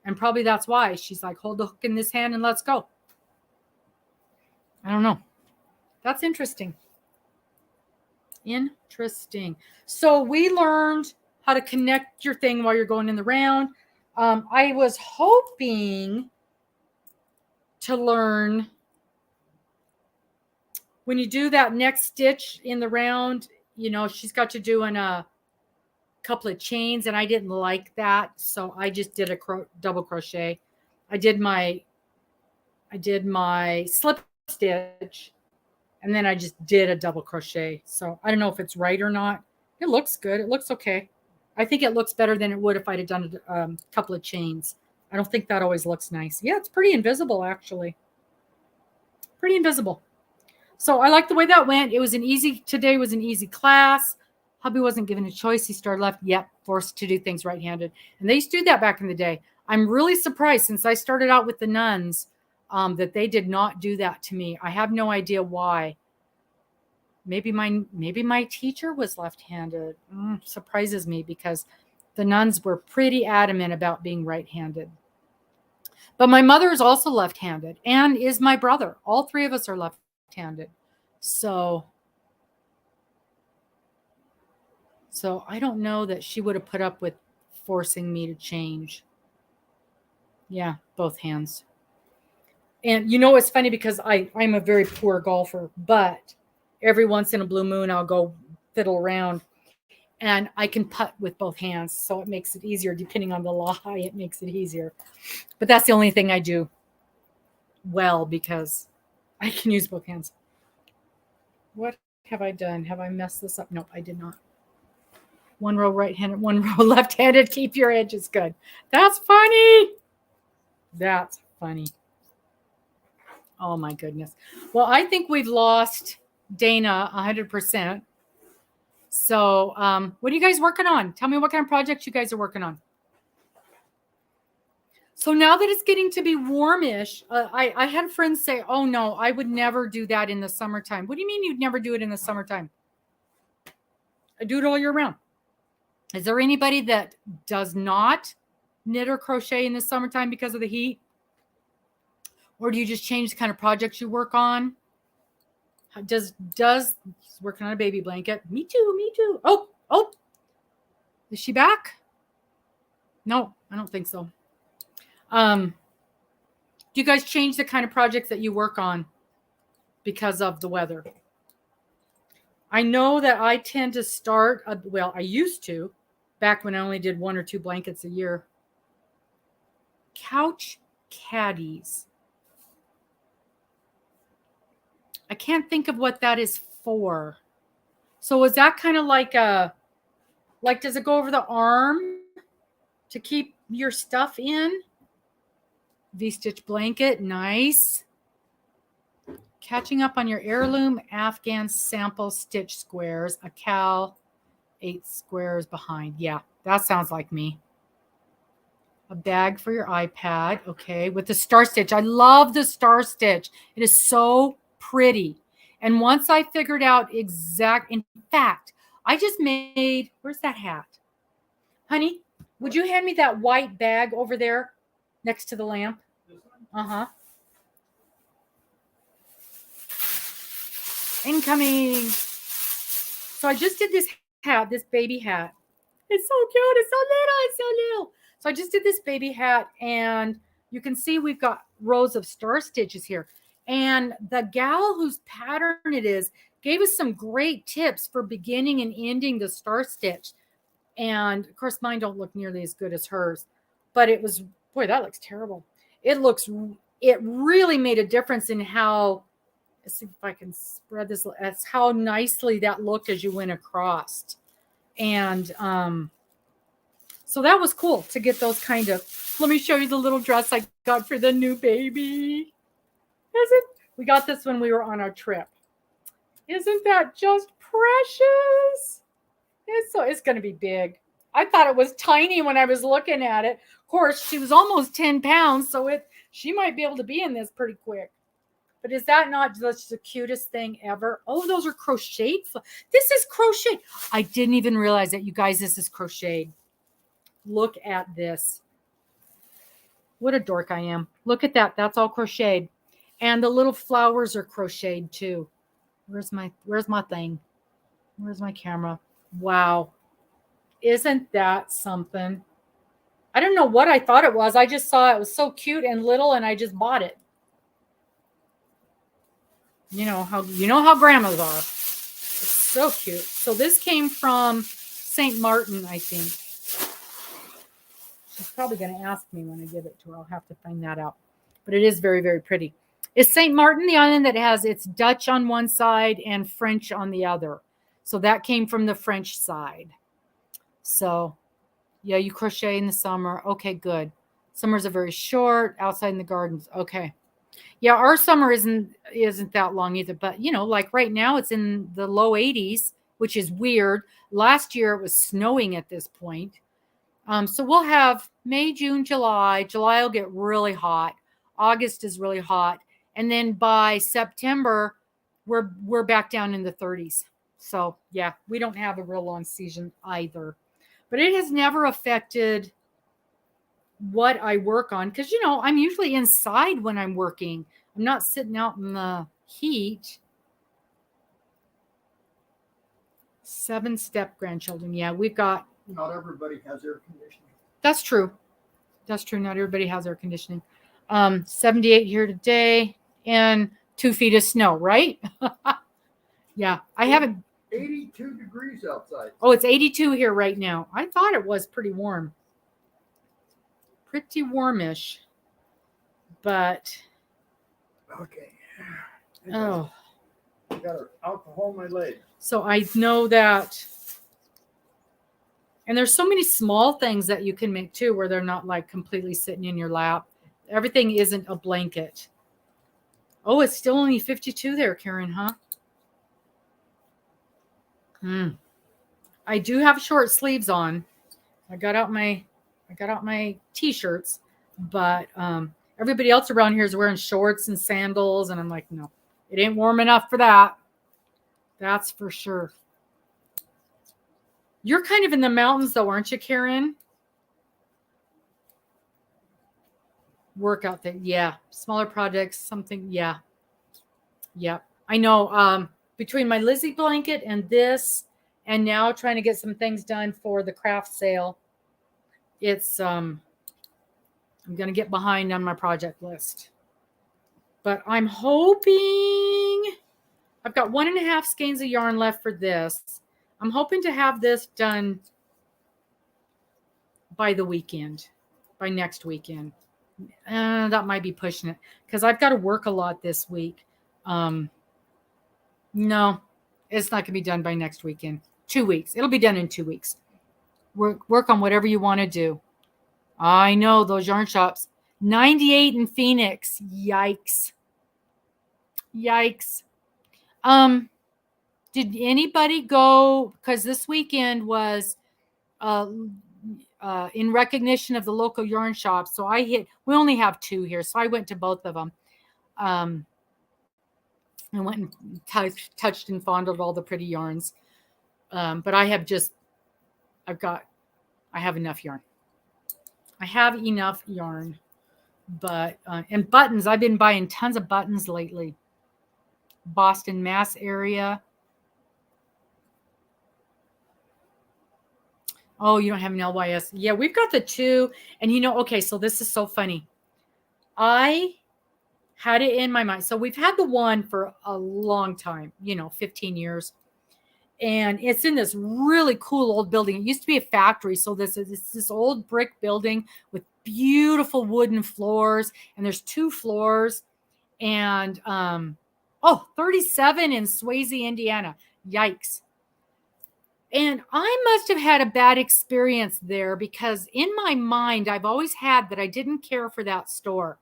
And probably that's why. She's like, hold the hook in this hand and let's go. I don't know. That's interesting. Interesting. So we learned how to connect your thing while you're going in the round. I was hoping to learn when you do that next stitch in the round, you know, she's got you doing a couple of chains, and I didn't like that. So I just did a double crochet. I did my slip stitch, and then I just did a double crochet. So I don't know if it's right or not. It looks good. It looks okay. I think it looks better than it would if I'd have done a couple of chains. I don't think that always looks nice. Yeah, it's pretty invisible, actually. Pretty invisible. So I like the way that went. Today was an easy class. Hubby wasn't given a choice. He started left. Yep, forced to do things right-handed. And they used to do that back in the day. I'm really surprised since I started out with the nuns that they did not do that to me. I have no idea why. Maybe my teacher was left-handed. Surprises me because the nuns were pretty adamant about being right-handed. But my mother is also left-handed and is my brother. All three of us are left-handed. So I don't know that she would have put up with forcing me to change. Yeah, both hands. And you know, it's funny because I'm a very poor golfer, but every once in a blue moon, I'll go fiddle around and I can putt with both hands. So it makes it easier. Depending on the lie, it makes it easier. But that's the only thing I do well because I can use both hands. What have I done? Have I messed this up? Nope, I did not. One row right-handed, one row left-handed. Keep your edges good. That's funny. That's funny. Oh, my goodness. Well, I think we've lost Dana 100%. So what are you guys working on? Tell me what kind of projects you guys are working on. So now that it's getting to be warmish, I had friends say, oh, no, I would never do that in the summertime. What do you mean you'd never do it in the summertime? I do it all year round. Is there anybody that does not knit or crochet in the summertime because of the heat? Or do you just change the kind of projects you work on? Does working on a baby blanket? Me too. Oh, is she back? No, I don't think so. Do you guys change the kind of projects that you work on because of the weather? I know that I tend to start, I used to, back when I only did 1 or 2 blankets a year. Couch caddies. I can't think of what that is for. So is that kind of like does it go over the arm to keep your stuff in? V-stitch blanket, nice. Catching up on your heirloom Afghan sample stitch squares, a cal 8 squares behind. Yeah, that sounds like me. A bag for your iPad, okay, with the star stitch. I love the star stitch. It is so pretty. And once I figured out in fact, I just made, where's that hat? Honey, would you hand me that white bag over there next to the lamp? Uh-huh. Incoming. So I just did this hat, this baby hat. It's so cute. It's so little. So I just did this baby hat, and you can see we've got rows of star stitches here. And the gal whose pattern it is gave us some great tips for beginning and ending the star stitch. And of course, mine don't look nearly as good as hers, but it was, boy, that looks terrible. It really made a difference in how, let's see if I can spread this. That's how nicely that looked as you went across. And So that was cool to get those kind of. Let me show you the little dress I got for the new baby. We got this when we were on our trip. Isn't that just precious? It's going to be big. I thought it was tiny when I was looking at it. Of course, she was almost 10 pounds, so she might be able to be in this pretty quick. But is that not just the cutest thing ever? Oh, those are crocheted. This is crocheted. I didn't even realize that, you guys, this is crocheted. Look at this. What a dork I am. Look at that. That's all crocheted. And the little flowers are crocheted too. Where's my thing? Where's my camera? Wow. Isn't that something? I don't know what I thought it was. I just saw it was so cute and little, and I just bought it. You know how grandmas are. It's so cute. So this came from St. Martin, I think. She's probably going to ask me when I give it to her. I'll have to find that out. But it is very, very pretty. Is St. Martin the island that has its Dutch on one side and French on the other? So that came from the French side. So, yeah, you crochet in the summer. Okay, good. Summers are very short. Outside in the gardens. Okay. Yeah, our summer isn't that long either. But, like right now it's in the low 80s, which is weird. Last year it was snowing at this point. So we'll have May, June, July. July will get really hot. August is really hot. And then by September, we're back down in the 30s. So, yeah, we don't have a real long season either. But it has never affected what I work on because, I'm usually inside when I'm working. I'm not sitting out in the heat. 7-step grandchildren. Yeah, we've got. Not everybody has air conditioning. That's true. Not everybody has air conditioning. 78 here today and 2 feet of snow, right? Yeah, I haven't. 82 degrees outside. Oh, it's 82 here right now. I thought it was pretty warm. Pretty warmish. But. Okay. Oh. I got alcohol in my leg. So I know that. And there's so many small things that you can make too, where they're not like completely sitting in your lap. Everything isn't a blanket. Oh, it's still only 52 there, Karen, huh? I do have short sleeves on. I got out my t-shirts, but everybody else around here is wearing shorts and sandals, and I'm like, no, it ain't warm enough for that. That's for sure. You're kind of in the mountains though, aren't you, Karen? Work out there. Yeah. Smaller projects, something. Yeah. Yep. I know. Between my Lizzie blanket and this, and now trying to get some things done for the craft sale, it's I'm going to get behind on my project list. But I'm hoping I've got 1.5 skeins of yarn left for this. I'm hoping to have this done by the weekend, by next weekend. That might be pushing it because I've got to work a lot this week. No, it's not going to be done by next weekend. 2 weeks. It'll be done in 2 weeks. Work on whatever you want to do. I know those yarn shops. 98 in Phoenix. Yikes. Did anybody go? Because this weekend was in recognition of the local yarn shops. So we only have 2 here. So I went to both of them. I went and touched and fondled all the pretty yarns. But I have enough yarn. I have enough yarn. But, and buttons, I've been buying tons of buttons lately. Boston, Mass area. Oh, you don't have an LYS. Yeah, we've got the 2. And okay, so this is so funny. I had it in my mind. So we've had the 1 for a long time, 15 years. And it's in this really cool old building. It used to be a factory. So it's this old brick building with beautiful wooden floors. And there's 2 floors. And 37 in Swayze, Indiana. Yikes. And I must have had a bad experience there because in my mind, I've always had that I didn't care for that store.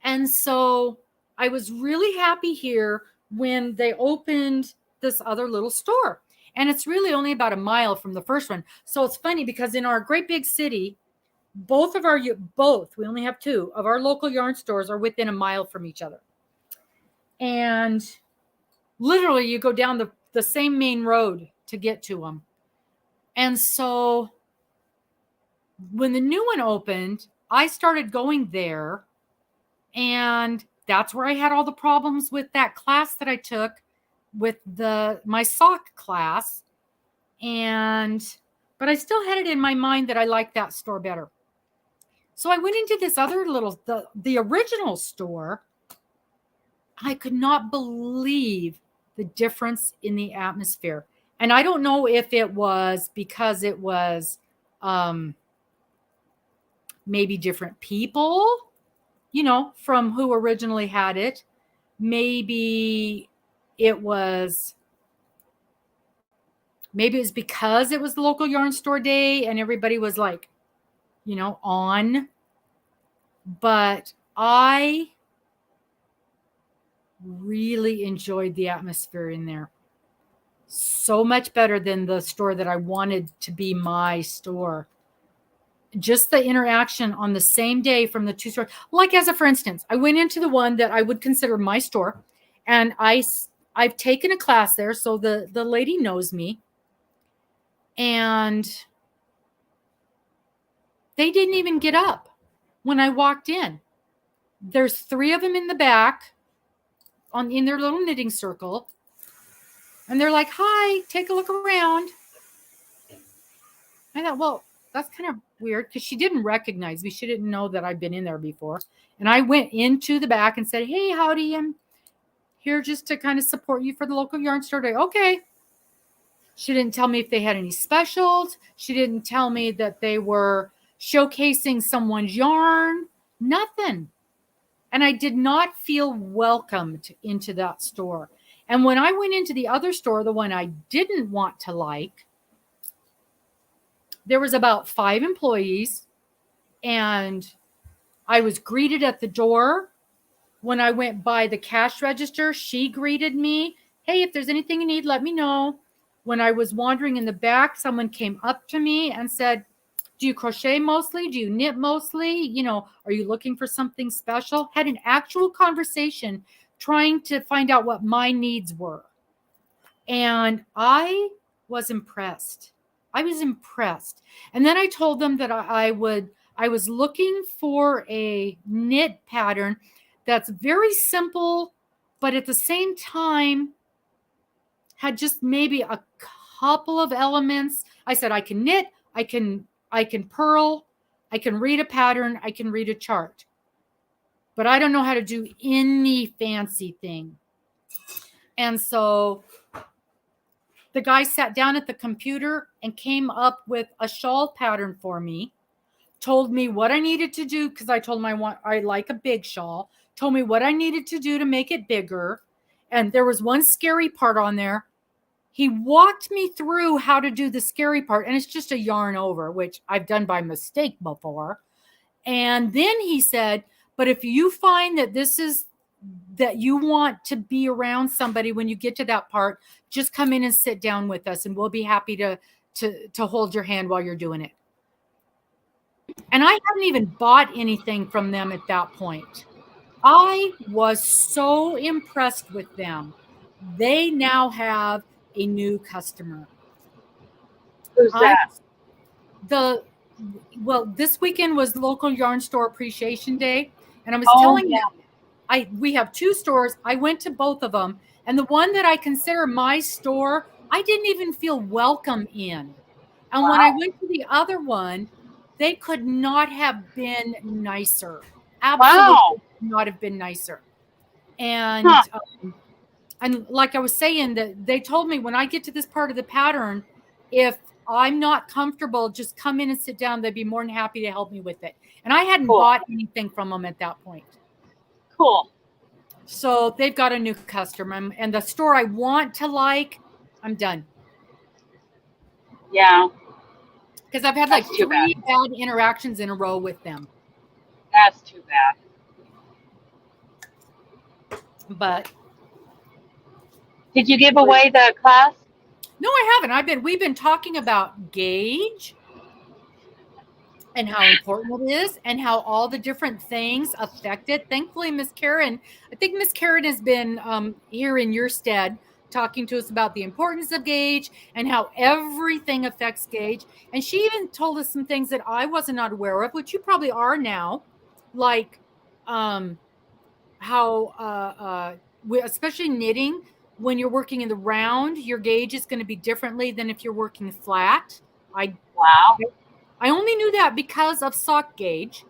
And so I was really happy here when they opened this other little store. And it's really only about a mile from the first one. So it's funny because in our great big city, we only have 2 of our local yarn stores are within a mile from each other. And literally you go down the same main road to get to them. And so when the new one opened, I started going there, and that's where I had all the problems with that class that I took with my sock class. But I still had it in my mind that I liked that store better. So I went into this other the original store. I could not believe the difference in the atmosphere. And I don't know if it was because it was maybe different people, from who originally had it. Maybe it was because it was the local yarn store day and everybody was like, on. But I really enjoyed the atmosphere in there. So much better than the store that I wanted to be my store. Just the interaction on the same day from the 2 stores. Like for instance, I went into the one that I would consider my store, and I've taken a class there, so the lady knows me, and they didn't even get up when I walked in. There's 3 of them in the back in their little knitting circle, and they're like, "Hi, take a look around." I thought, well, that's kind of weird because she didn't recognize me. She didn't know that I'd been in there before. And I went into the back and said, "Hey, howdy, I'm here just to kind of support you for the local yarn store day." Okay. She didn't tell me if they had any specials. She didn't tell me that they were showcasing someone's yarn. Nothing. And I did not feel welcomed into that store. And when I went into the other store, the one I didn't want to like, there was about 5 employees, and I was greeted at the door. When I went by the cash register, she greeted me. "Hey, if there's anything you need, let me know." When I was wandering in the back, someone came up to me and said, "Do you crochet mostly? Do you knit mostly? Are you looking for something special?" Had an actual conversation trying to find out what my needs were. And I was impressed. And then I told them that I was looking for a knit pattern that's very simple, but at the same time had just maybe a couple of elements. I said, I can knit, I can purl, I can read a pattern, I can read a chart, but I don't know how to do any fancy thing. And so the guy sat down at the computer and came up with a shawl pattern for me, told me what I needed to do, because I told him I like a big shawl, told me what I needed to do to make it bigger. And there was one scary part on there. He walked me through how to do the scary part, and it's just a yarn over, which I've done by mistake before. And then he said, "But if you find that you want to be around somebody when you get to that part, just come in and sit down with us, and we'll be happy to hold your hand while you're doing it." And I hadn't even bought anything from them at that point. I was so impressed with them. They now have a new customer. Who's that? This weekend was local yarn store appreciation day, and I was telling you, we have 2 stores. I went to both of them, and the one that I consider my store, I didn't even feel welcome in. And when I went to the other one, they could not have been nicer. Absolutely could not have been nicer. And and like I was saying, that they told me when I get to this part of the pattern, if I'm not comfortable, just come in and sit down. They'd be more than happy to help me with it. And I hadn't bought anything from them at that point. Cool. So they've got a new customer, and the store I want to like, I'm done. Yeah. Because I've had like That's too 3 bad interactions in a row with them. That's too bad. But did you give away the class? no, I haven't. We've been talking about gauge and how important it is and how all the different things affect it. Thankfully, Miss Karen, I think Miss Karen has been here in your stead talking to us about the importance of gauge and how everything affects gauge. And she even told us some things that I was not aware of, which you probably are now, like how especially knitting, when you're working in the round, your gauge is going to be differently than if you're working flat. Wow. I only knew that because of sock gauge.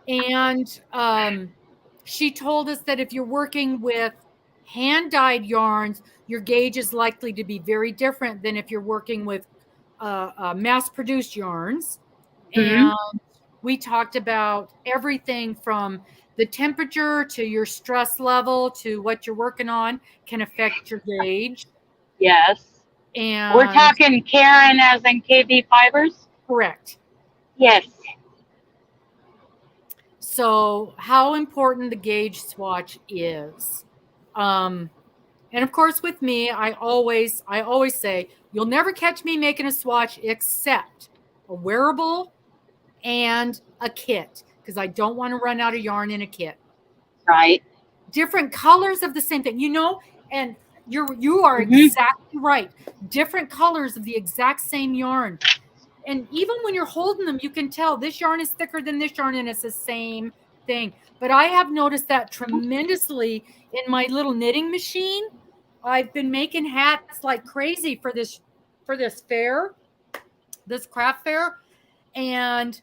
And she told us that if you're working with hand-dyed yarns, your gauge is likely to be very different than if you're working with mass-produced yarns. Mm-hmm. And we talked about everything from the temperature to your stress level to what you're working on can affect your gauge. Yes. And we're talking Karen as in KB Fibers? Correct. Yes. So how important the gauge swatch is. And of course with me, I always say, you'll never catch me making a swatch except a wearable and a kit, because I don't want to run out of yarn in a kit. Right. Different colors of the same thing, and you are Mm-hmm. exactly right. Different colors of the exact same yarn. And even when you're holding them, you can tell this yarn is thicker than this yarn, and it's the same thing. But I have noticed that tremendously in my little knitting machine. I've been making hats like crazy for this fair, this craft fair, and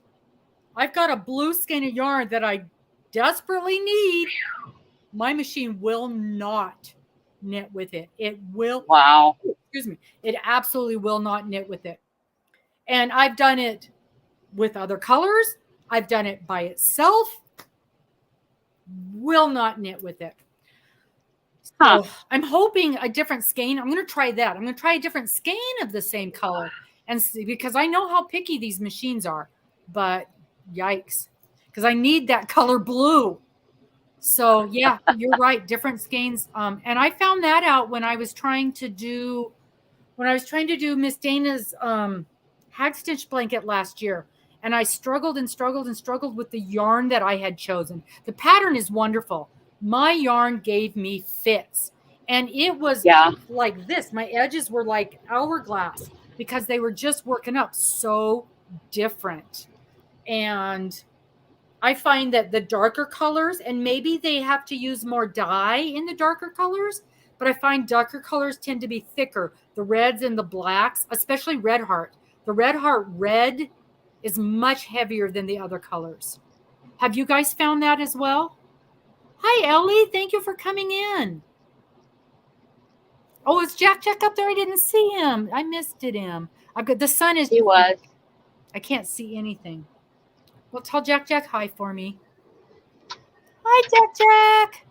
I've got a blue skein of yarn that I desperately need. My machine will not knit with it. It will. Wow. Excuse me. It absolutely will not knit with it. And I've done it with other colors. I've done it by itself. Will not knit with it. So I'm hoping a different skein. I'm going to try that. I'm going to try a different skein of the same color and see, because I know how picky these machines are. But yikes, because I need that color blue. So yeah, you're right. Different skeins. And I found that out when I was trying to do Miss Dana's hag stitch blanket last year. And I struggled and struggled and struggled with the yarn that I had chosen. The pattern is wonderful. My yarn gave me fits. And it was like this. My edges were like hourglass because they were just working up so different. And I find that the darker colors, and maybe they have to use more dye in the darker colors, but I find darker colors tend to be thicker. The reds and the blacks, especially Red Heart. The Red Heart red is much heavier than the other colors. Have you guys found that as well? Hi, Ellie. Thank you for coming in. Oh, is Jack up there? I didn't see him. I missed him. I've got the sun is. He was. I can't see anything. Well, tell Jack hi for me. Hi, Jack.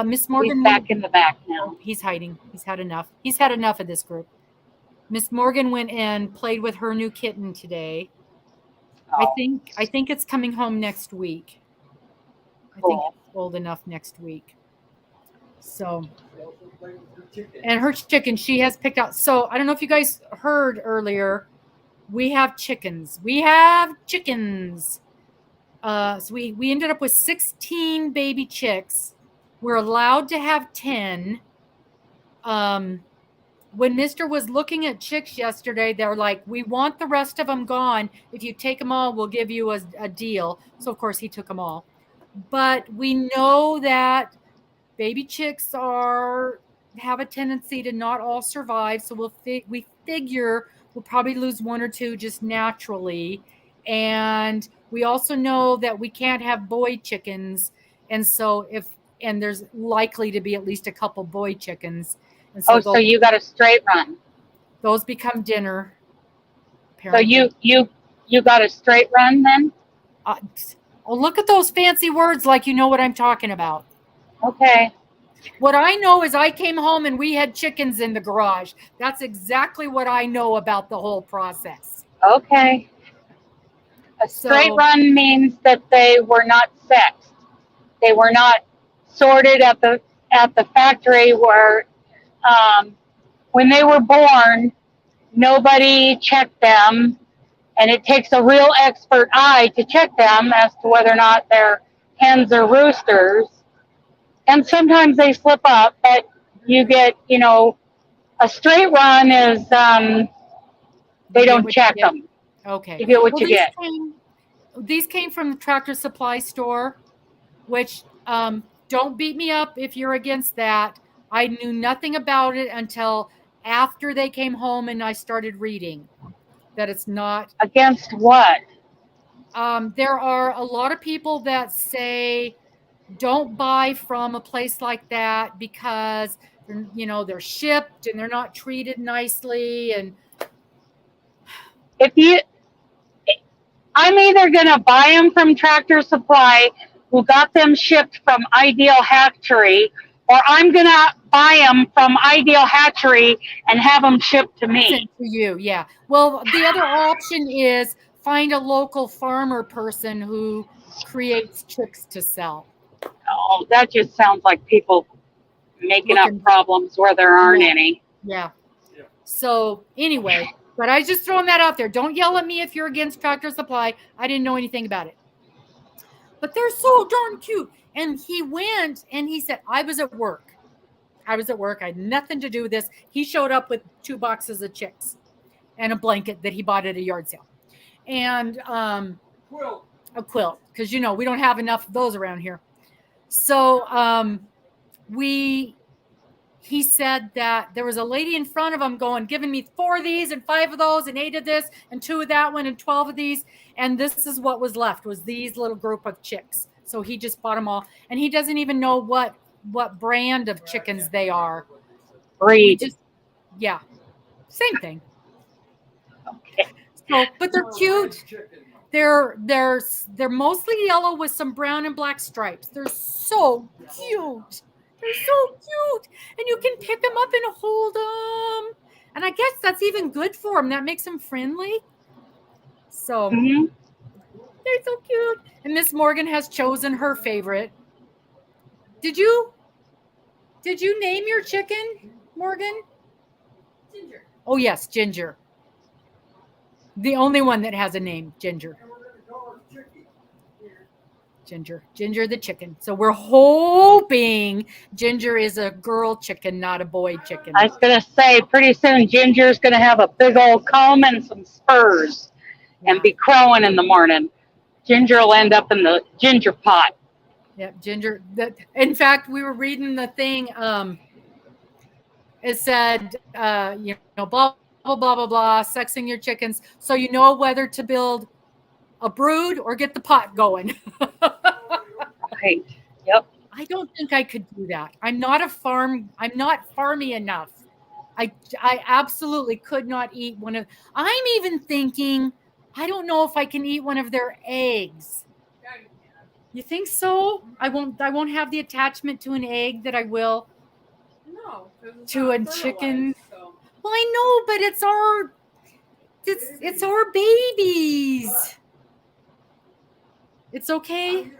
Miss Morgan. He's back in the back now. Oh, he's hiding. He's had enough. He's had enough of this group. Miss Morgan went and played with her new kitten today. Oh. I think it's coming home next week. Cool. I think it's old enough next week. So, and her chicken, she has picked out. So I don't know if you guys heard earlier. We have chickens. So we ended up with 16 baby chicks. We're allowed to have 10. When Mr. was looking at chicks yesterday, they were like, we want the rest of them gone. If you take them all, we'll give you a deal. So, of course, he took them all. But we know that baby chicks have a tendency to not all survive. So we figure we'll probably lose one or two just naturally. And we also know that we can't have boy chickens. And so there's likely to be at least a couple boy chickens. And so so you got a straight run. Those become dinner. Apparently. So you got a straight run then? Look at those fancy words like you know what I'm talking about. Okay. What I know is I came home and we had chickens in the garage. That's exactly what I know about the whole process. Okay. A straight So, run means that they were not sexed. They were not sorted at the factory where when they were born, nobody checked them, and it takes a real expert eye to check them as to whether or not they're hens or roosters. And sometimes they slip up, but you get, a straight run is they you get don't what you check get. them. Okay. You get what Well, you get. these came from the Tractor Supply store, which don't beat me up if you're against that. I knew nothing about it until after they came home and I started reading that it's not. Against what? There are a lot of people that say don't buy from a place like that because they're shipped and they're not treated nicely. And If you, I'm either gonna buy them from Tractor Supply, who got them shipped from Ideal Hatchery, or I'm gonna buy them from Ideal Hatchery and have them shipped to me. sent to you, yeah. Well, the other option is find a local farmer person who creates chicks to sell. Oh, that just sounds like people making up problems where there aren't any. Yeah. So anyway, but I just throwing that out there. Don't yell at me if you're against Tractor Supply. I didn't know anything about it. But they're so darn cute. And he went and he said, I was at work. I had nothing to do with this. He showed up with 2 boxes of chicks and a blanket that he bought at a yard sale. And a quilt, because we don't have enough of those around here. So he said that there was a lady in front of him giving me 4 of these and 5 of those and 8 of this and 2 of that one and 12 of these. And this is what was left, was these little group of chicks. So he just bought them all. And he doesn't even know what brand of chickens they are. Breed. Yeah. Same thing. Okay. So, but they're cute. They're mostly yellow with some brown and black stripes. They're so cute. They're so cute. And you can pick them up and hold them. And I guess that's even good for them. That makes them friendly. So they're so cute. And Miss Morgan has chosen her favorite. Did you name your chicken, Morgan? Ginger. Oh, yes, Ginger. The only one that has a name, Ginger. Ginger the chicken. So we're hoping Ginger is a girl chicken, not a boy chicken. I was going to say, pretty soon Ginger's going to have a big old comb and some spurs and be crowing in the morning. Ginger will end up in the ginger pot. Yep, Ginger. In fact, we were reading the thing. It said, blah, blah, blah, blah, blah, sexing your chickens so you know whether to build a brood or get the pot going. Right. Yep. I don't think I could do that. I'm not farmy enough. I absolutely could not eat one of. I'm even thinking, I don't know if I can eat one of their eggs. You think so? I won't have the attachment to an egg that I will. No, to a chicken. So. Well, I know, but it's our babies. It's okay.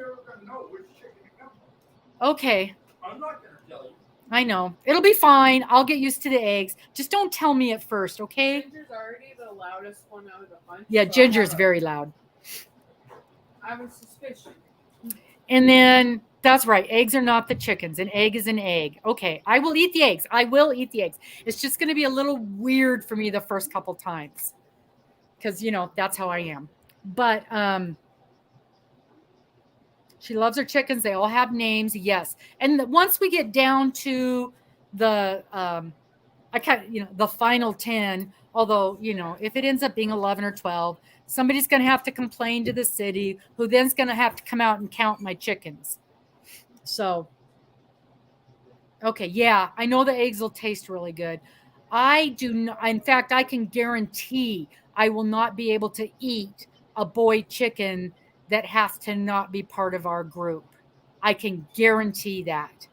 Okay. I'm not going to tell you. I know. It'll be fine. I'll get used to the eggs. Just don't tell me at first, okay? Ginger's already the loudest one out of the bunch. Yeah, so Ginger's very loud. I have a suspicion. And then, that's right. Eggs are not the chickens. An egg is an egg. Okay. I will eat the eggs. It's just going to be a little weird for me the first couple times. Because, that's how I am. But, she loves her chickens. They all have names. Yes. And once we get down to the, the final 10, although, if it ends up being 11 or 12, somebody's going to have to complain to the city, who then's going to have to come out and count my chickens. So, okay. Yeah. I know the eggs will taste really good. I do not. In fact, I can guarantee I will not be able to eat a boy chicken that has to not be part of our group. I can guarantee that.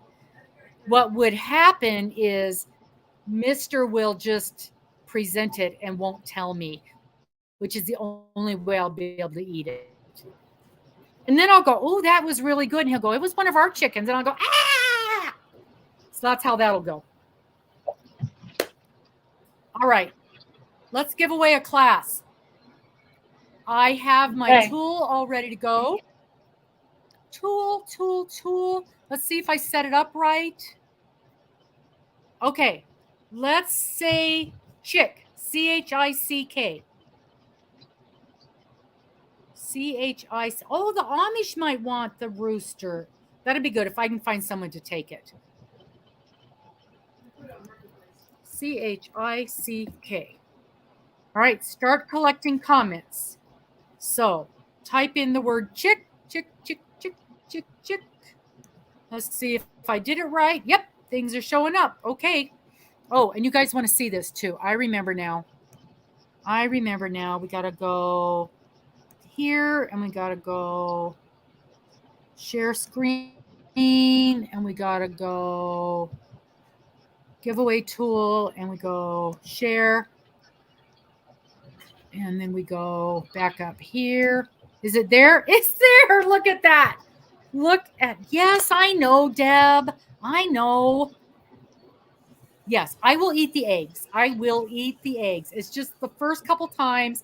what would happen is Mr. will just present it and won't tell me, which is the only way I'll be able to eat it. And then I'll go, oh, that was really good. And he'll go, it was one of our chickens. And I'll go, ah! So that's how that'll go. All right. Let's give away a class. I have my tool all ready to go. Tool. Let's see if I set it up right. Okay. Let's say chick. C-H-I-C-K. C-H-I-C. Oh, the Amish might want the rooster. That'd be good if I can find someone to take it. C-H-I-C-K. All right, start collecting comments. So type in the word chick. Let's see if I did it right. Yep, things are showing up. Okay. Oh, and you guys want to see this too. I remember now. We got to go here and we got to go share screen and we got to go giveaway tool and we go share. And then we go back up here. Is it there? It's there. Look at that. Yes, I know, Deb. I know. Yes, I will eat the eggs. It's just the first couple times.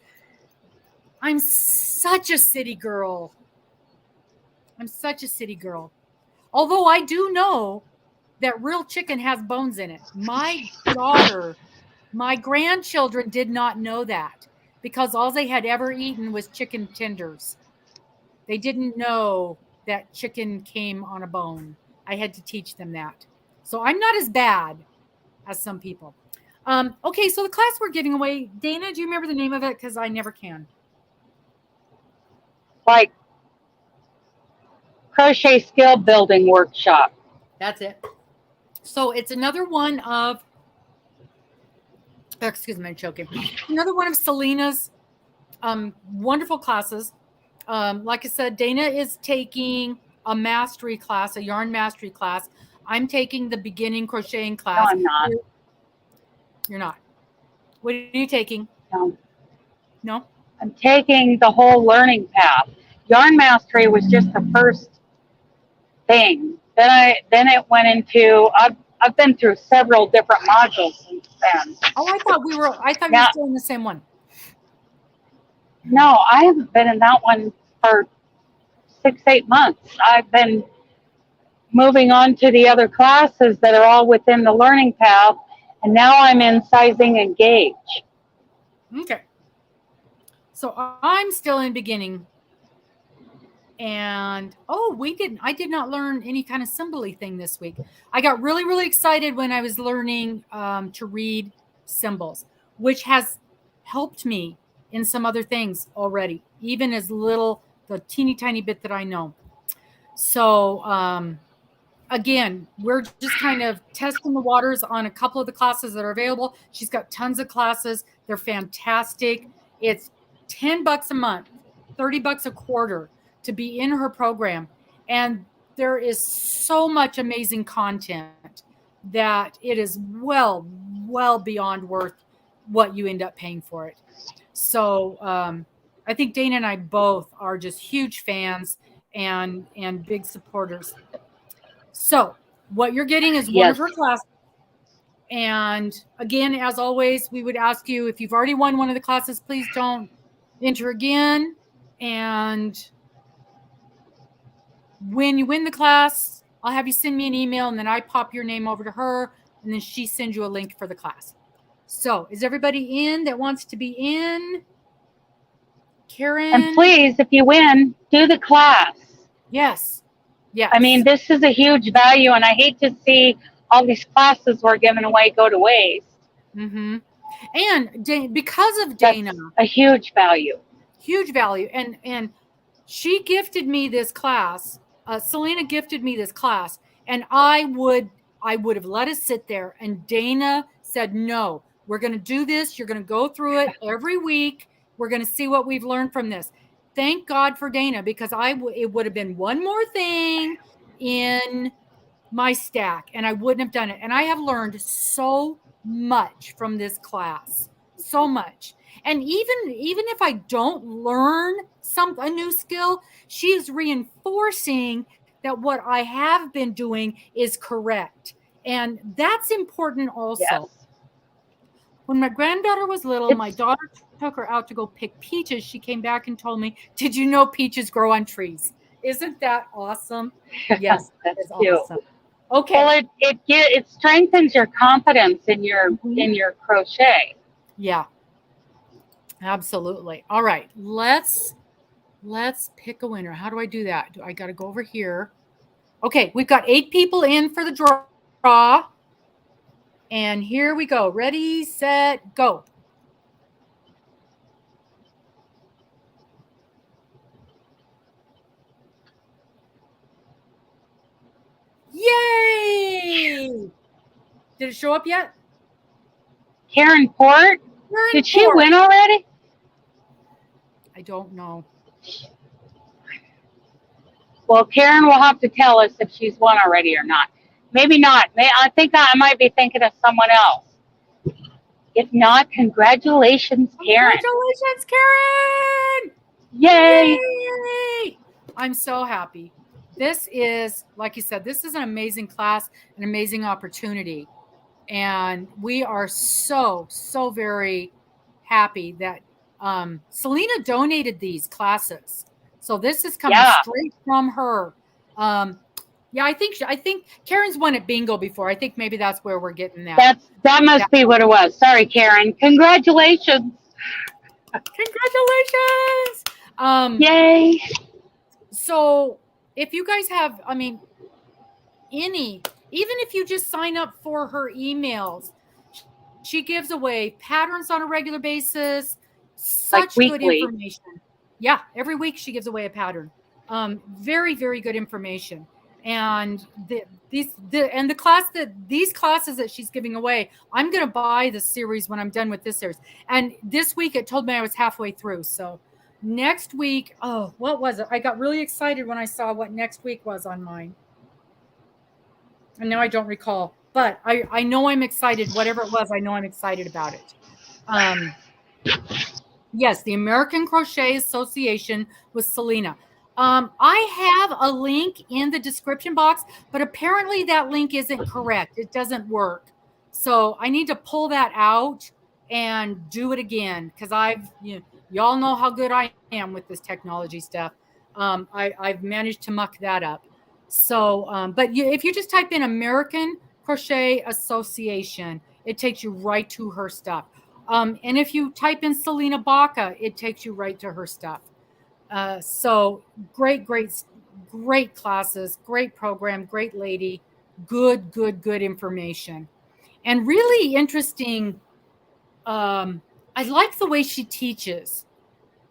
I'm such a city girl. Although I do know that real chicken has bones in it. My grandchildren did not know that because all they had ever eaten was chicken tenders. They didn't know that chicken came on a bone. I had to teach them that. So I'm not as bad as some people. Okay, so the class we're giving away, Dana, do you remember the name of it? Because I never can. Like crochet skill building workshop. That's it. So it's another one of, excuse me, I'm choking. Another one of Salina's wonderful classes. Like I said, Dana is taking a mastery class, a yarn mastery class. I'm taking the beginning crocheting class. No, I'm not. You're not. What are you taking? No? I'm taking the whole learning path. Yarn mastery was just the first thing. Then it went into, I've been through several different modules since then. Oh, I thought you were still in the same one. No, I haven't been in that one for 6-8 months. I've been moving on to the other classes that are all within the learning path, and now I'm in sizing and gauge. Okay. So I'm still in beginning. And I did not learn any kind of symbol-y thing this week. I got really, really excited when I was learning to read symbols, which has helped me in some other things already, even as little, the teeny tiny bit that I know. So again, we're just kind of testing the waters on a couple of the classes that are available. She's got tons of classes. They're fantastic. It's $10 a month, $30 a quarter to be in her program. And there is so much amazing content that it is well beyond worth what you end up paying for it. So I think Dana and I both are just huge fans and big supporters. So what you're getting is one of her classes. And again, as always, we would ask you, if you've already won one of the classes, please don't enter again. And when you win the class, I'll have you send me an email and then I pop your name over to her and then she sends you a link for the class. So is everybody in that wants to be in? Karen? And please, if you win, do the class. Yes. Yes. I mean, this is a huge value, and I hate to see all these classes we're giving away go to waste. Mm-hmm. And because of Dana. That's a huge value. Huge value. And she gifted me this class. Salina gifted me this class, and I would have let us sit there, and Dana said, no, we're going to do this. You're going to go through it every week. We're going to see what we've learned from this. Thank God for Dana, because it would have been one more thing in my stack, and I wouldn't have done it. And I have learned so much from this class, so much. And even if I don't learn a new skill, she is reinforcing that what I have been doing is correct. And that's important also. Yes. When my granddaughter was little, my daughter took her out to go pick peaches. She came back and told me, "Did you know peaches grow on trees?" Isn't that awesome? Yes, That's it's cute. awesome. Okay. Well, it strengthens your confidence in your crochet. Yeah. Absolutely. All right. Let's pick a winner. How do I do that? I got to go over here. Okay, we've got 8 people in for the draw. And here we go. Ready, set, go. Yay! Did it show up yet? Karen Port? Did she win already? I don't know. Well, Karen will have to tell us if she's won already or not. Maybe not. I think I might be thinking of someone else. If not, congratulations, Karen. Congratulations, Karen! Yay! Yay! I'm so happy. This is, like you said, this is an amazing class, an amazing opportunity. And we are so very happy that Salina donated these classes. So this is coming straight from her. Yeah, I think Karen's won at bingo before. I think maybe that's where we're getting that. That must be what it was. Sorry, Karen. Congratulations. Congratulations. Yay. So if you guys have, even if you just sign up for her emails, she gives away patterns on a regular basis, such good information. Yeah, every week she gives away a pattern. Very good information. And these classes that she's giving away, I'm going to buy the series when I'm done with this series. And this week it told me I was halfway through. So next week, what was it? I got really excited when I saw what next week was on mine. And now I don't recall, but I know I'm excited. Whatever it was, I know I'm excited about it. Yes, the American Crochet Association with Salina. I have a link in the description box, but apparently that link isn't correct. It doesn't work. So I need to pull that out and do it again because y'all know how good I am with this technology stuff. I've managed to muck that up. So, but if you just type in American Crochet Association, it takes you right to her stuff. And if you type in Salina Baca, it takes you right to her stuff. So great classes, great program, great lady, good information, and really interesting. I like the way she teaches.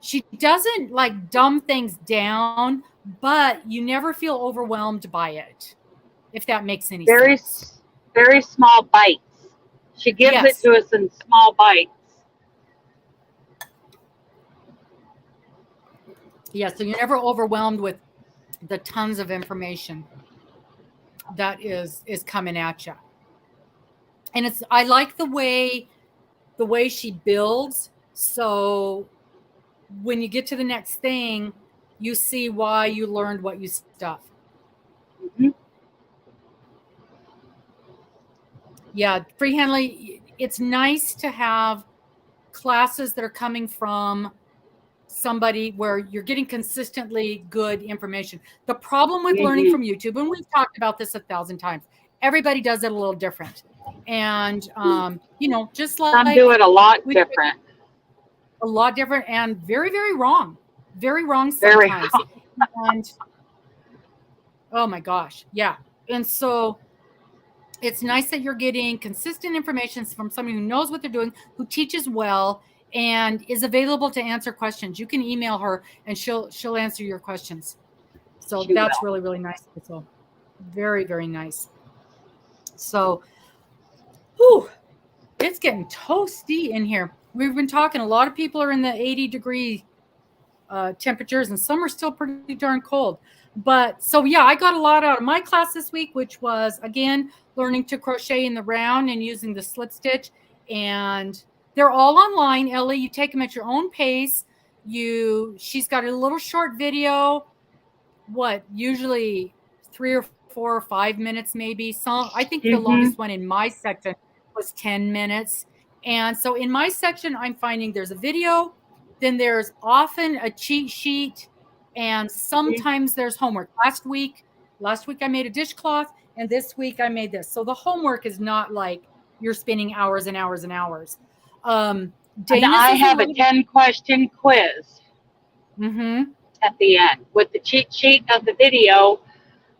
She doesn't like dumb things down, but you never feel overwhelmed by it, if that makes any sense. Very small bites. She gives it to us in small bites. Yeah, so you're never overwhelmed with the tons of information that is coming at you. And I like the way she builds. So when you get to the next thing, you see why you learned what you stuff. Mm-hmm. Yeah, freehandly, it's nice to have classes that are coming from somebody where you're getting consistently good information. The problem with learning from YouTube, and we've talked about this 1,000 times, everybody does it a little different. And, just like some do it a lot different. A lot different and very wrong. Very wrong sometimes. And, oh my gosh. Yeah. And so it's nice that you're getting consistent information from somebody who knows what they're doing, who teaches well, and is available to answer questions. You can email her and she'll answer your questions. So that's really nice. So very nice. So, it's getting toasty in here. We've been talking. A lot of people are in the 80-degree temperatures, and some are still pretty darn cold. But so yeah, I got a lot out of my class this week, which was again learning to crochet in the round and using the slip stitch. And they're all online, Ellie. You take them at your own pace. She's got a little short video, usually 3 or 4 or 5 minutes, maybe. I think the longest one in my section was 10 minutes. And so in my section, I'm finding there's a video, then there's often a cheat sheet, and sometimes there's homework. Last week I made a dishcloth, and this week I made this. So the homework is not like you're spending hours and hours and hours. And I have a 10-question quiz at the end with the cheat sheet of the video,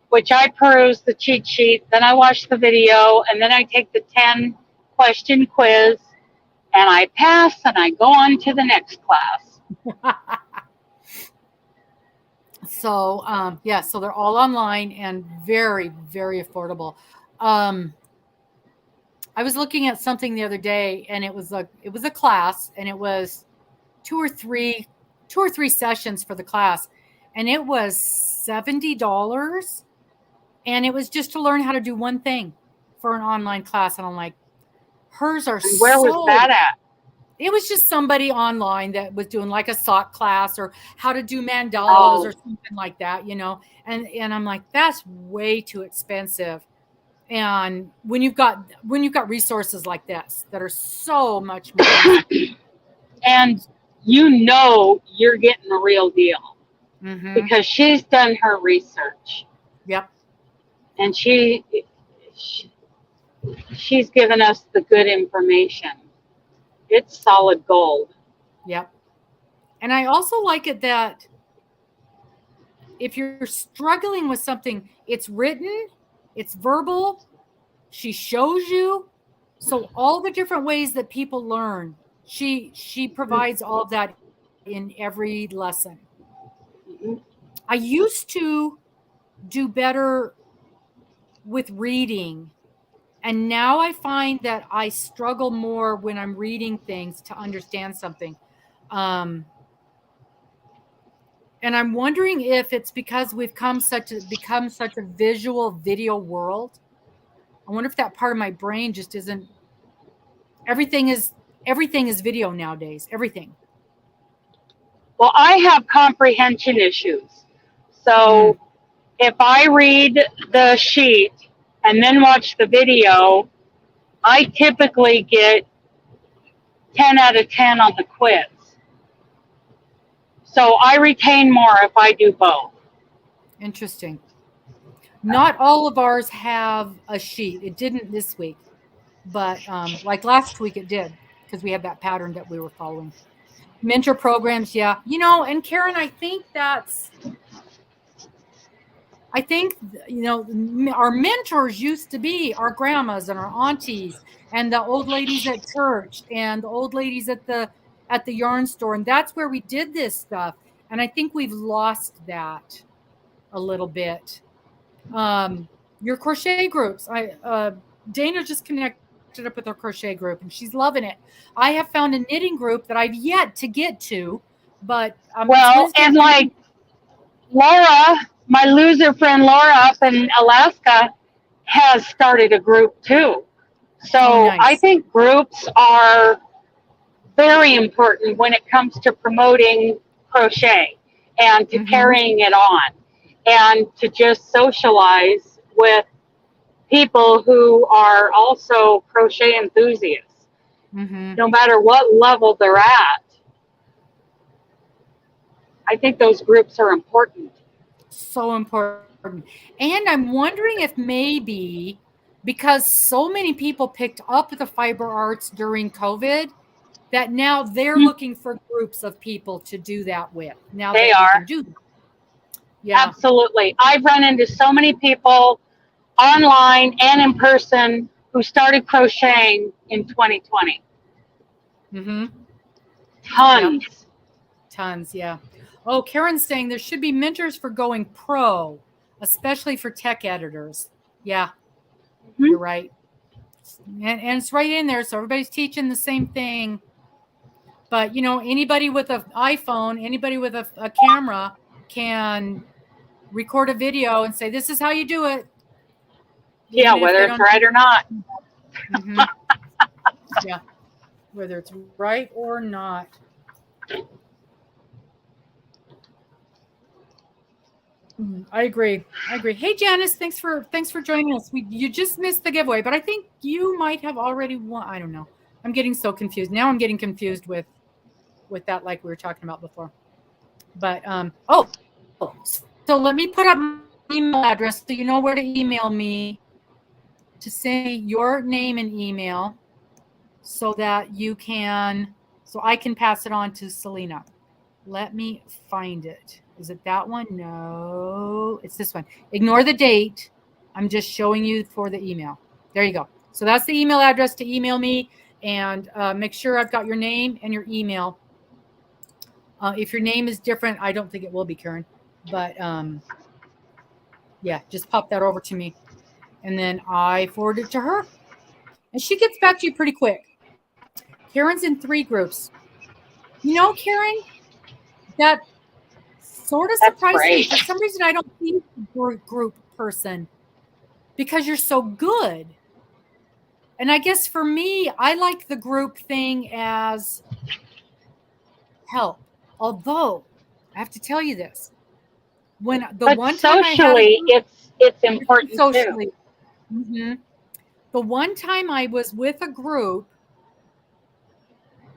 which I peruse the cheat sheet, then I watch the video, and then I take the 10-question quiz, and I pass, and I go on to the next class. So, so they're all online and very, very affordable. I was looking at something the other day, and it was a class, and it was two or three sessions for the class, and it was $70, and it was just to learn how to do one thing for an online class. And I'm like, hers are and where was that at? It was just somebody online that was doing like a sock class or how to do mandalas or something like that, and I'm like, that's way too expensive. And when you've got resources like this that are so much more and you're getting the real deal because she's done her research. Yep. And she's given us the good information. It's solid gold. Yep. And I also like it that if you're struggling with something, it's written, it's verbal, she shows you. So all the different ways that people learn, she provides all of that in every lesson. I used to do better with reading, and now I find that I struggle more when I'm reading things to understand something. And I'm wondering if it's because we've become such a visual video world. I wonder if that part of my brain just isn't. Everything is video nowadays. Everything. Well, I have comprehension issues. So if I read the sheet and then watch the video, I typically get 10 out of 10 on the quiz. So I retain more if I do both. Interesting. Not all of ours have a sheet. It didn't this week, but like last week it did, because we had that pattern that we were following. Mentor programs, yeah. And Karen, I think our mentors used to be our grandmas and our aunties and the old ladies at church and the old ladies at the yarn store. And that's where we did this stuff. And I think we've lost that a little bit. Your crochet groups. Dana just connected up with her crochet group and she's loving it. I have found a knitting group that I've yet to get to, but and like Laura, my loser friend Laura up in Alaska has started a group too. So nice. I think groups are very important when it comes to promoting crochet and to carrying it on and to just socialize with people who are also crochet enthusiasts, no matter what level they're at. I think those groups are important. So important. And I'm wondering if maybe because so many people picked up the fiber arts during COVID, that now they're looking for groups of people to do that with. Now they can do that. Yeah, absolutely. I've run into so many people online and in person who started crocheting in 2020. Tons. Yep. Tons, yeah. Oh, Karen's saying there should be mentors for going pro, especially for tech editors. Yeah, you're right. And it's right in there, so everybody's teaching the same thing. But, anybody with an iPhone, anybody with a camera can record a video and say, this is how you do it. Yeah, whether it's right or not. Mm-hmm. Yeah, whether it's right or not. I agree. Hey, Janice, thanks for joining us. You just missed the giveaway, but I think you might have already won. I don't know. I'm getting so confused now. I'm getting confused with that, like we were talking about before. But so let me put up my email address so you know where to email me to send your name and email so that so I can pass it on to Salina. Let me find it. Is it that one? No, it's this one. Ignore the date. I'm just showing you for the email. There you go. So that's the email address to email me, and make sure I've got your name and your email. If your name is different, I don't think it will be Karen, but yeah, just pop that over to me, and then I forward it to her, and she gets back to you pretty quick. Karen's in 3 groups. You know, Karen, that sort of surprised me. For some reason, I don't see a group person because you're so good. And I guess for me, I like the group thing as help. Although, I have to tell you this. When the one time socially, it's important socially, too. Mm-hmm. The one time I was with a group,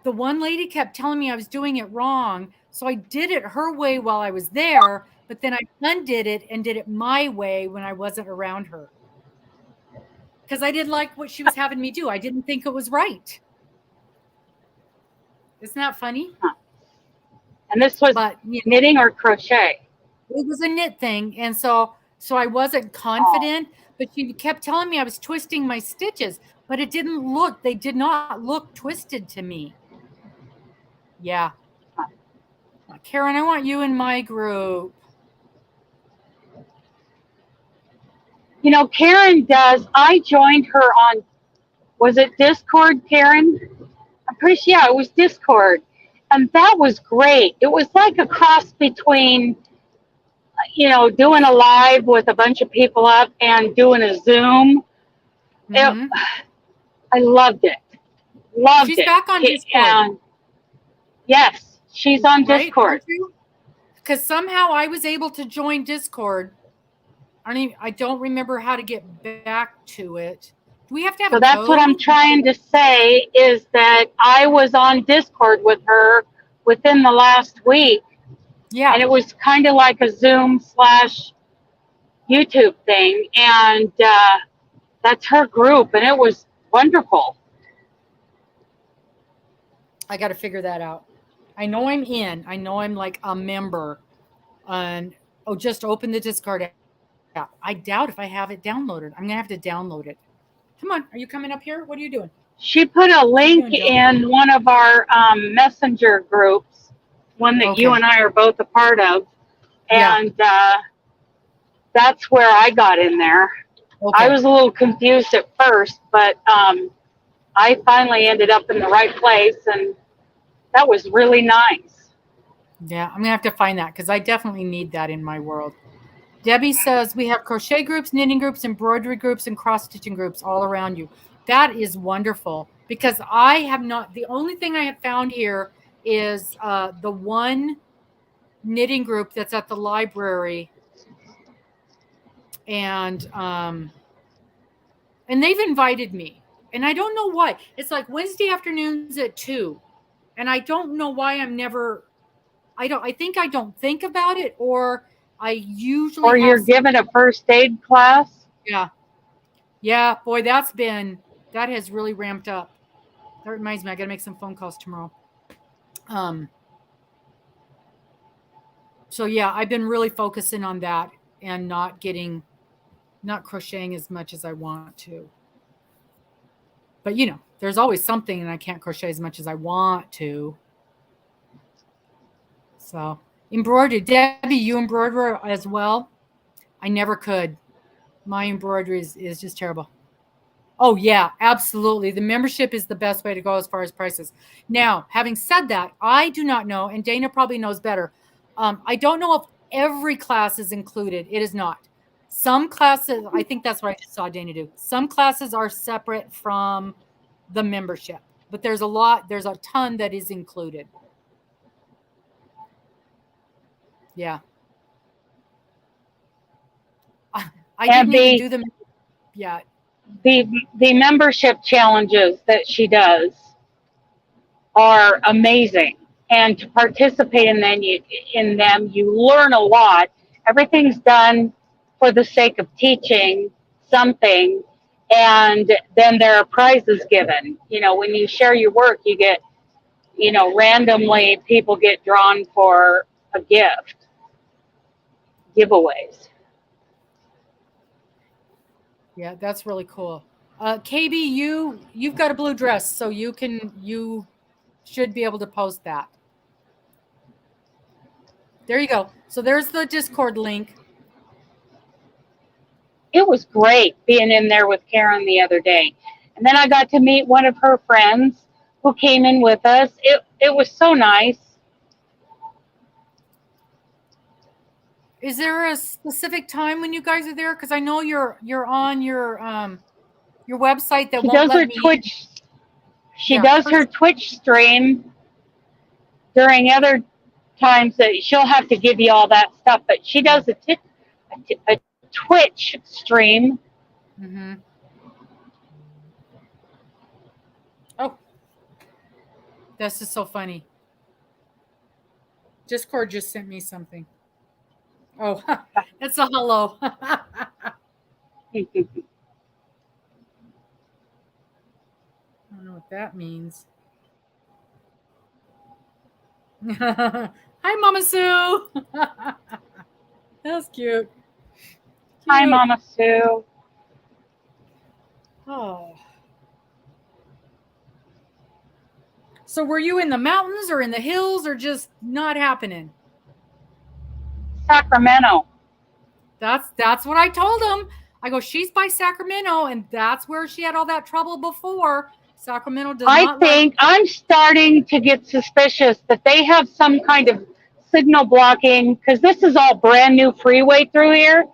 the one lady kept telling me I was doing it wrong. So I did it her way while I was there, but then I undid it and did it my way when I wasn't around her. Because I didn't like what she was having me do. I didn't think it was right. Isn't that funny? And this was knitting or crochet? It was a knit thing. And so I wasn't confident, but she kept telling me I was twisting my stitches, but they did not look twisted to me. Yeah. Karen, I want you in my group. You know, Karen does. I joined her on, was it Discord, Karen? I'm pretty sure, yeah, it was Discord. And that was great. It was like a cross between, you know, doing a live with a bunch of people up and doing a Zoom. Mm-hmm. I loved it. She's back on Discord. And yes, she's on Discord. Because somehow I was able to join Discord. I don't remember how to get back to it. Do we have to have so that's code? What I'm trying to say is that I was on Discord with her within the last week. Yeah. And it was kind of like a Zoom / YouTube thing. And that's her group. And it was wonderful. I got to figure that out. I know I'm in. I know I'm like a member. And just open the Discord app. I doubt if I have it downloaded. I'm going to have to download it. Come on. Are you coming up here? What are you doing? She put a link in one of our messenger groups, one that you and I are both a part of. And that's where I got in there. Okay. I was a little confused at first, but I finally ended up in the right place, and that was really nice. Yeah, I'm going to have to find that because I definitely need that in my world. Debbie says, we have crochet groups, knitting groups, embroidery groups, and cross-stitching groups all around you. That is wonderful because I have not, the only thing I have found here is the one knitting group that's at the library. And they've invited me. And I don't know why. It's like Wednesday afternoons at 2. And I don't know why I think I don't think about it, or I usually or you're given a first aid class. Yeah, boy, that has really ramped up. That reminds me, I gotta make some phone calls tomorrow. So yeah, I've been really focusing on that and not crocheting as much as I want to. But you know, there's always something, and I can't crochet as much as I want to. So embroidery, Debbie, you embroider as well? I never could. My embroidery is just terrible. Oh yeah, absolutely. The membership is the best way to go as far as prices. Now, having said that, I do not know, and Dana probably knows better. I don't know if every class is included. It is not. Some classes, I think that's what I saw Dana do. Some classes are separate from the membership, but there's a ton that is included. Yeah. I didn't even do them. Yeah. The membership challenges that she does are amazing. And to participate in them, you learn a lot. Everything's done for the sake of teaching something, and then there are prizes given. When you share your work, you get, randomly people get drawn for a gift, giveaways. Yeah, that's really cool. KB, you've got a blue dress, so you should be able to post that. There you go. So there's the Discord link. It was great being in there with Karen the other day. And then I got to meet one of her friends who came in with us. It was so nice. Is there a specific time when you guys are there? Because I know you're on your website that won't let me. Twitch. She does her Twitch stream during other times that she'll have to give you all that stuff, but she does a Twitch stream. Mm-hmm. Oh, this is so funny. Discord just sent me something. Oh, it's a hello. I don't know what that means. Hi, Mama Sue. That's cute. Hi, Mama Sue. Oh. So were you in the mountains or in the hills or just not happening? Sacramento. That's what I told him. I go, she's by Sacramento, and that's where she had all that trouble before. Sacramento does not. I think I'm starting to get suspicious that they have some kind of signal blocking, because this is all brand new freeway through here.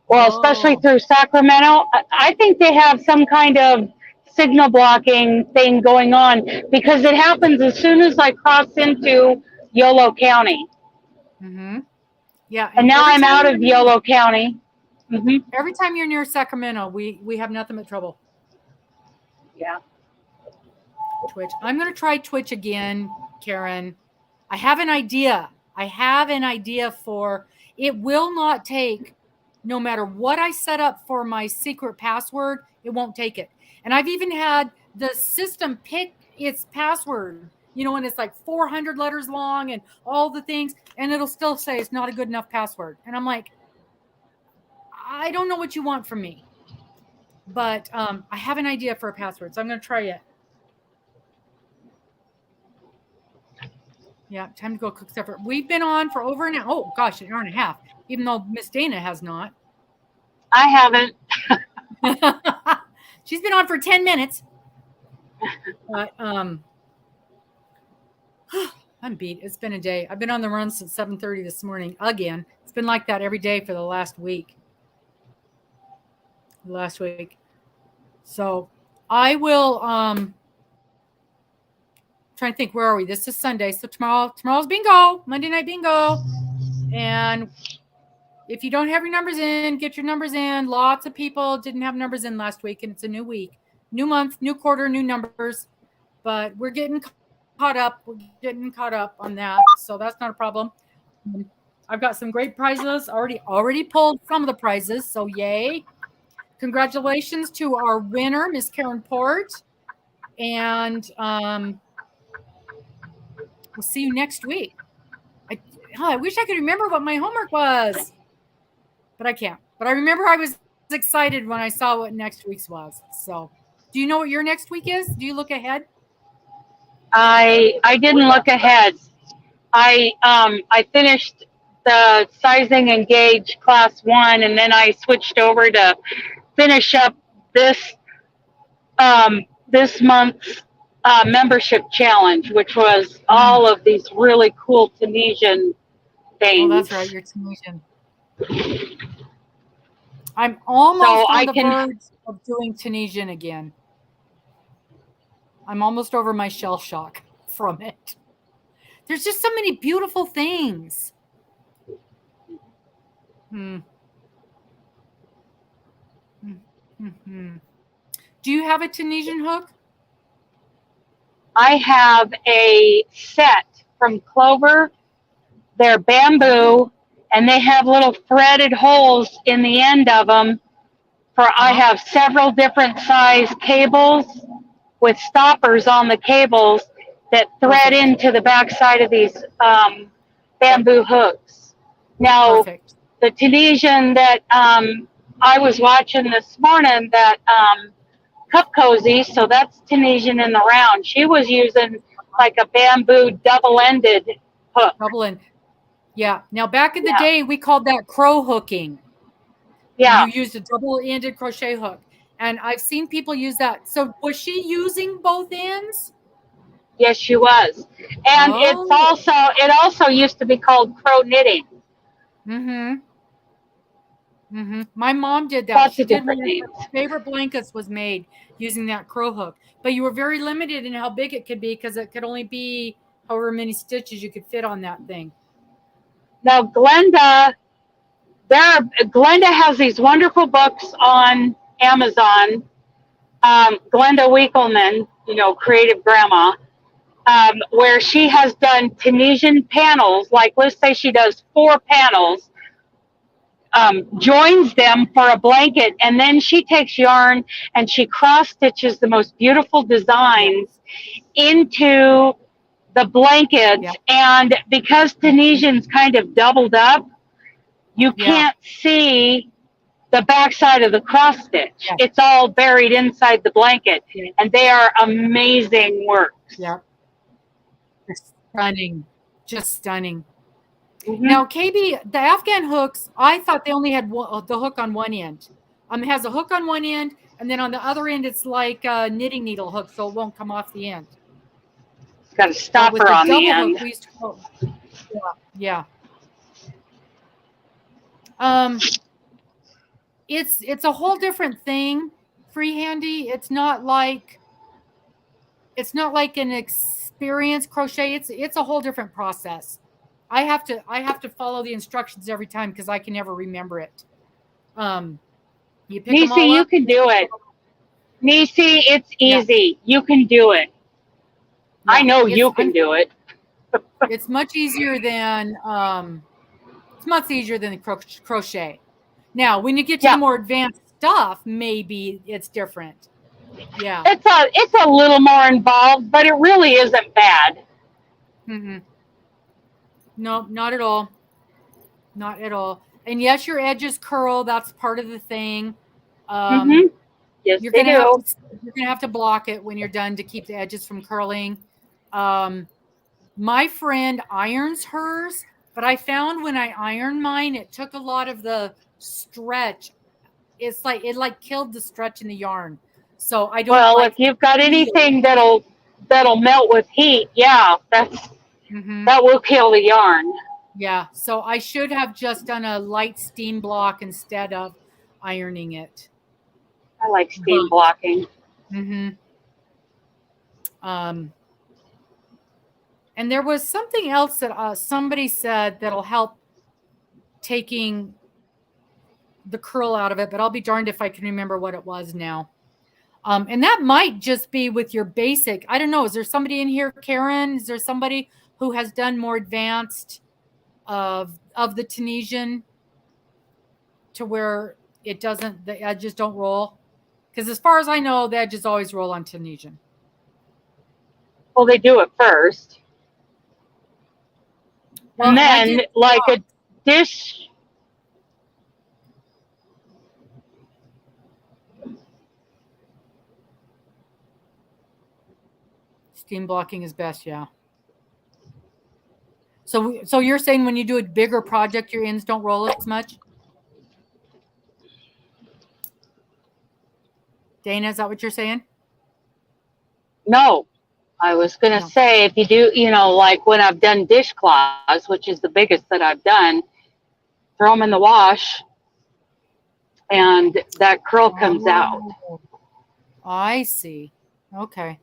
Well, especially through Sacramento. I think they have some kind of signal blocking thing going on, because it happens as soon as I cross into Yolo County. Mm-hmm. Yeah. And now I'm out of Yolo County. Mm-hmm. Every time you're near Sacramento, we have nothing but trouble. Yeah. Twitch. I'm going to try Twitch again, Karen. I have an idea. For it will not take, no matter what I set up for my secret password, it won't take it. And I've even had the system pick its password, and it's like 400 letters long and all the things, and it'll still say it's not a good enough password. And I'm like, I don't know what you want from me, but I have an idea for a password, so I'm going to try it. Yeah, time to go cook supper. We've been on for over an hour and a half, even though Miss Dana has not. I haven't. She's been on for 10 minutes. But I'm beat. It's been a day. I've been on the run since 7:30 this morning again. It's been like that every day for the last week. So I will trying to think, where are we? This is Sunday. So tomorrow's bingo, Monday night bingo. And if you don't have your numbers in, get your numbers in. Lots of people didn't have numbers in last week, and it's a new week, new month, new quarter, new numbers. But we're getting caught up. We're getting caught up on that, so that's not a problem. I've got some great prizes. Already pulled some of the prizes, so yay. Congratulations to our winner, Miss Karen Port. And we'll see you next week. I wish I could remember what my homework was, but I can't. But I remember I was excited when I saw what next week's was. So do you know what your next week is? Do you look ahead? I didn't look ahead. I finished the sizing and gauge class 1, and then I switched over to finish up this month's membership challenge, which was all of these really cool Tunisian things. Oh, that's right. You're Tunisian. I'm almost on the verge of doing Tunisian again. I'm almost over my shell shock from it. There's just so many beautiful things. Hmm. Mm-hmm. Do you have a Tunisian hook? I have a set from Clover. They're bamboo, and they have little threaded holes in the end of them. I have several different size cables with stoppers on the cables that thread into the backside of these bamboo hooks. Now, the Tunisian that I was watching this morning, that Cup Cozy, so that's Tunisian in the round. She was using like a bamboo double-ended hook. Double-end. Yeah. Now, back in the day, we called that crow hooking. Yeah. You used a double-ended crochet hook. And I've seen people use that. So was she using both ends? Yes, she was. And it also used to be called crow knitting. Mm-hmm. Mm-hmm. My mom did that. Lots she of did different names. Her favorite blankets was made using that crow hook. But you were very limited in how big it could be because it could only be however many stitches you could fit on that thing. Now, Glenda has these wonderful books on Amazon. Glenda Wieckelman, Creative Grandma, where she has done Tunisian panels. Like, let's say she does 4 panels, joins them for a blanket, and then she takes yarn and she cross stitches the most beautiful designs into the blankets. Yeah. And because Tunisian's kind of doubled up, you can't see the backside of the cross stitch. Yeah. It's all buried inside the blanket, and they are amazing works. Yeah. Stunning. Just stunning. Mm-hmm. Now, KB, the Afghan hooks, I thought they only had the hook on one end. It has a hook on one end, and then on the other end, it's like a knitting needle hook, so it won't come off the end. It's got a stopper on the end. Hook, we used to yeah. It's a whole different thing. Freehandy. It's not like an experienced crochet. It's a whole different process. I have to follow the instructions every time because I can never remember it. You pick them all up, you can do it. Nisi, it's easy. Yeah. You can do it. Yeah, I know you can do it. It's much easier than crochet. Now, when you get to the more advanced stuff, maybe it's different. Yeah, it's a little more involved, but it really isn't bad. Mm-hmm. No, not at all. Not at all. And yes, your edges curl. That's part of the thing. Yes, you're gonna have to block it when you're done to keep the edges from curling. My friend irons hers, but I found when I ironed mine, it took a lot of the stretch. It's like it killed the stretch in the yarn. So I don't. Well, if you've got anything that'll melt with heat, that will kill the yarn. Yeah, so I should have just done a light steam block instead of ironing it. I like steam blocking. Mm-hmm. And there was something else that somebody said that'll help taking the curl out of it, but I'll be darned if I can remember what it was now. And that might just be with your basic. I don't know. Is there somebody in here, Karen? Is there somebody who has done more advanced of the Tunisian to where the edges don't roll? Because as far as I know, the edges always roll on Tunisian. Well, they do it first. And then, like a dish. Steam blocking is best, yeah. So you're saying when you do a bigger project, your ends don't roll as much? Dana, is that what you're saying? No, I was going to No. say, if you do, like when I've done dishcloths, which is the biggest that I've done, throw them in the wash and that curl comes out. Oh, I see. Okay.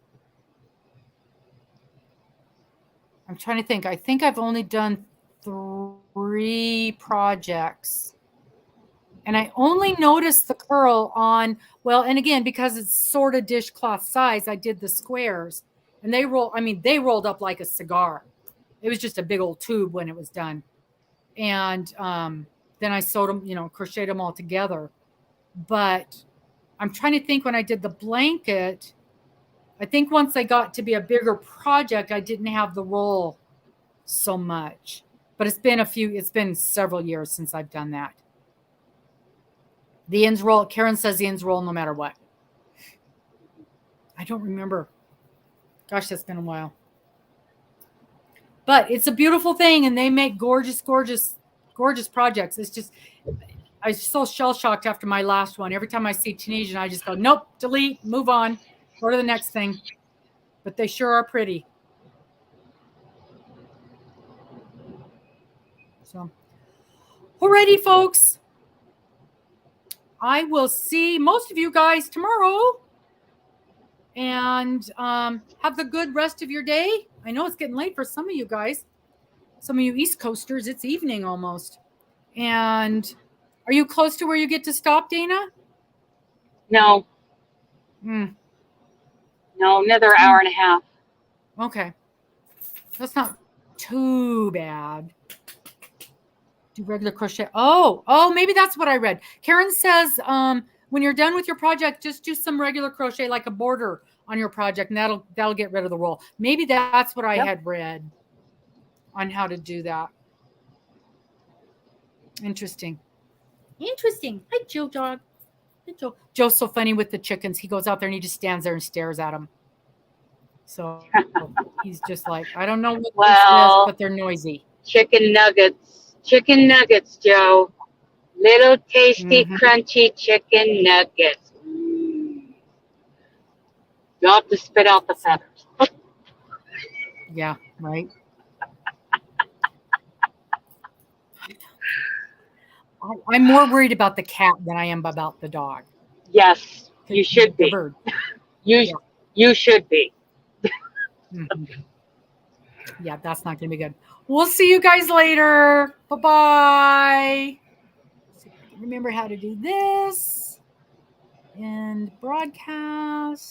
I'm trying to think. I think I've only done 3 projects. And I only noticed the curl on, well, and again, because it's sort of dishcloth size, I did the squares. And they rolled up like a cigar. It was just a big old tube when it was done. And then I sewed them, crocheted them all together. But I'm trying to think when I did the blanket, I think once I got to be a bigger project, I didn't have the roll so much. But it's been several years since I've done that. The ends roll, Karen says the ends roll no matter what. I don't remember. Gosh, that's been a while. But it's a beautiful thing, and they make gorgeous, gorgeous, gorgeous projects. It's just, I was so shell-shocked after my last one. Every time I see Tunisian, I just go, nope, delete, move on, go to the next thing. But they sure are pretty. So, alrighty, folks. I will see most of you guys tomorrow. And have the good rest of your day. I know it's getting late for some of you guys. Some of you East Coasters, it's evening almost. And are you close to where you get to stop, Dana? No. No, Another hour and a half. Okay. That's not too bad. Do regular crochet. Oh, maybe that's what I read. Karen says, when you're done with your project, just do some regular crochet, like a border on your project, and that'll get rid of the roll. Maybe that's what I had read on how to do that. Interesting. Hi, Joe dog. Hi, Joe. Joe's so funny with the chickens. He goes out there and he just stands there and stares at them. So he's just like, I don't know what this is, but they're noisy. Chicken nuggets, Joe. Little tasty, crunchy chicken nuggets. You'll have to spit out the feathers. Yeah, right. I'm more worried about the cat than I am about the dog. Yes, you should be. You should be. Yeah, that's not going to be good. We'll see you guys later. Bye-bye. Remember how to do this and broadcast.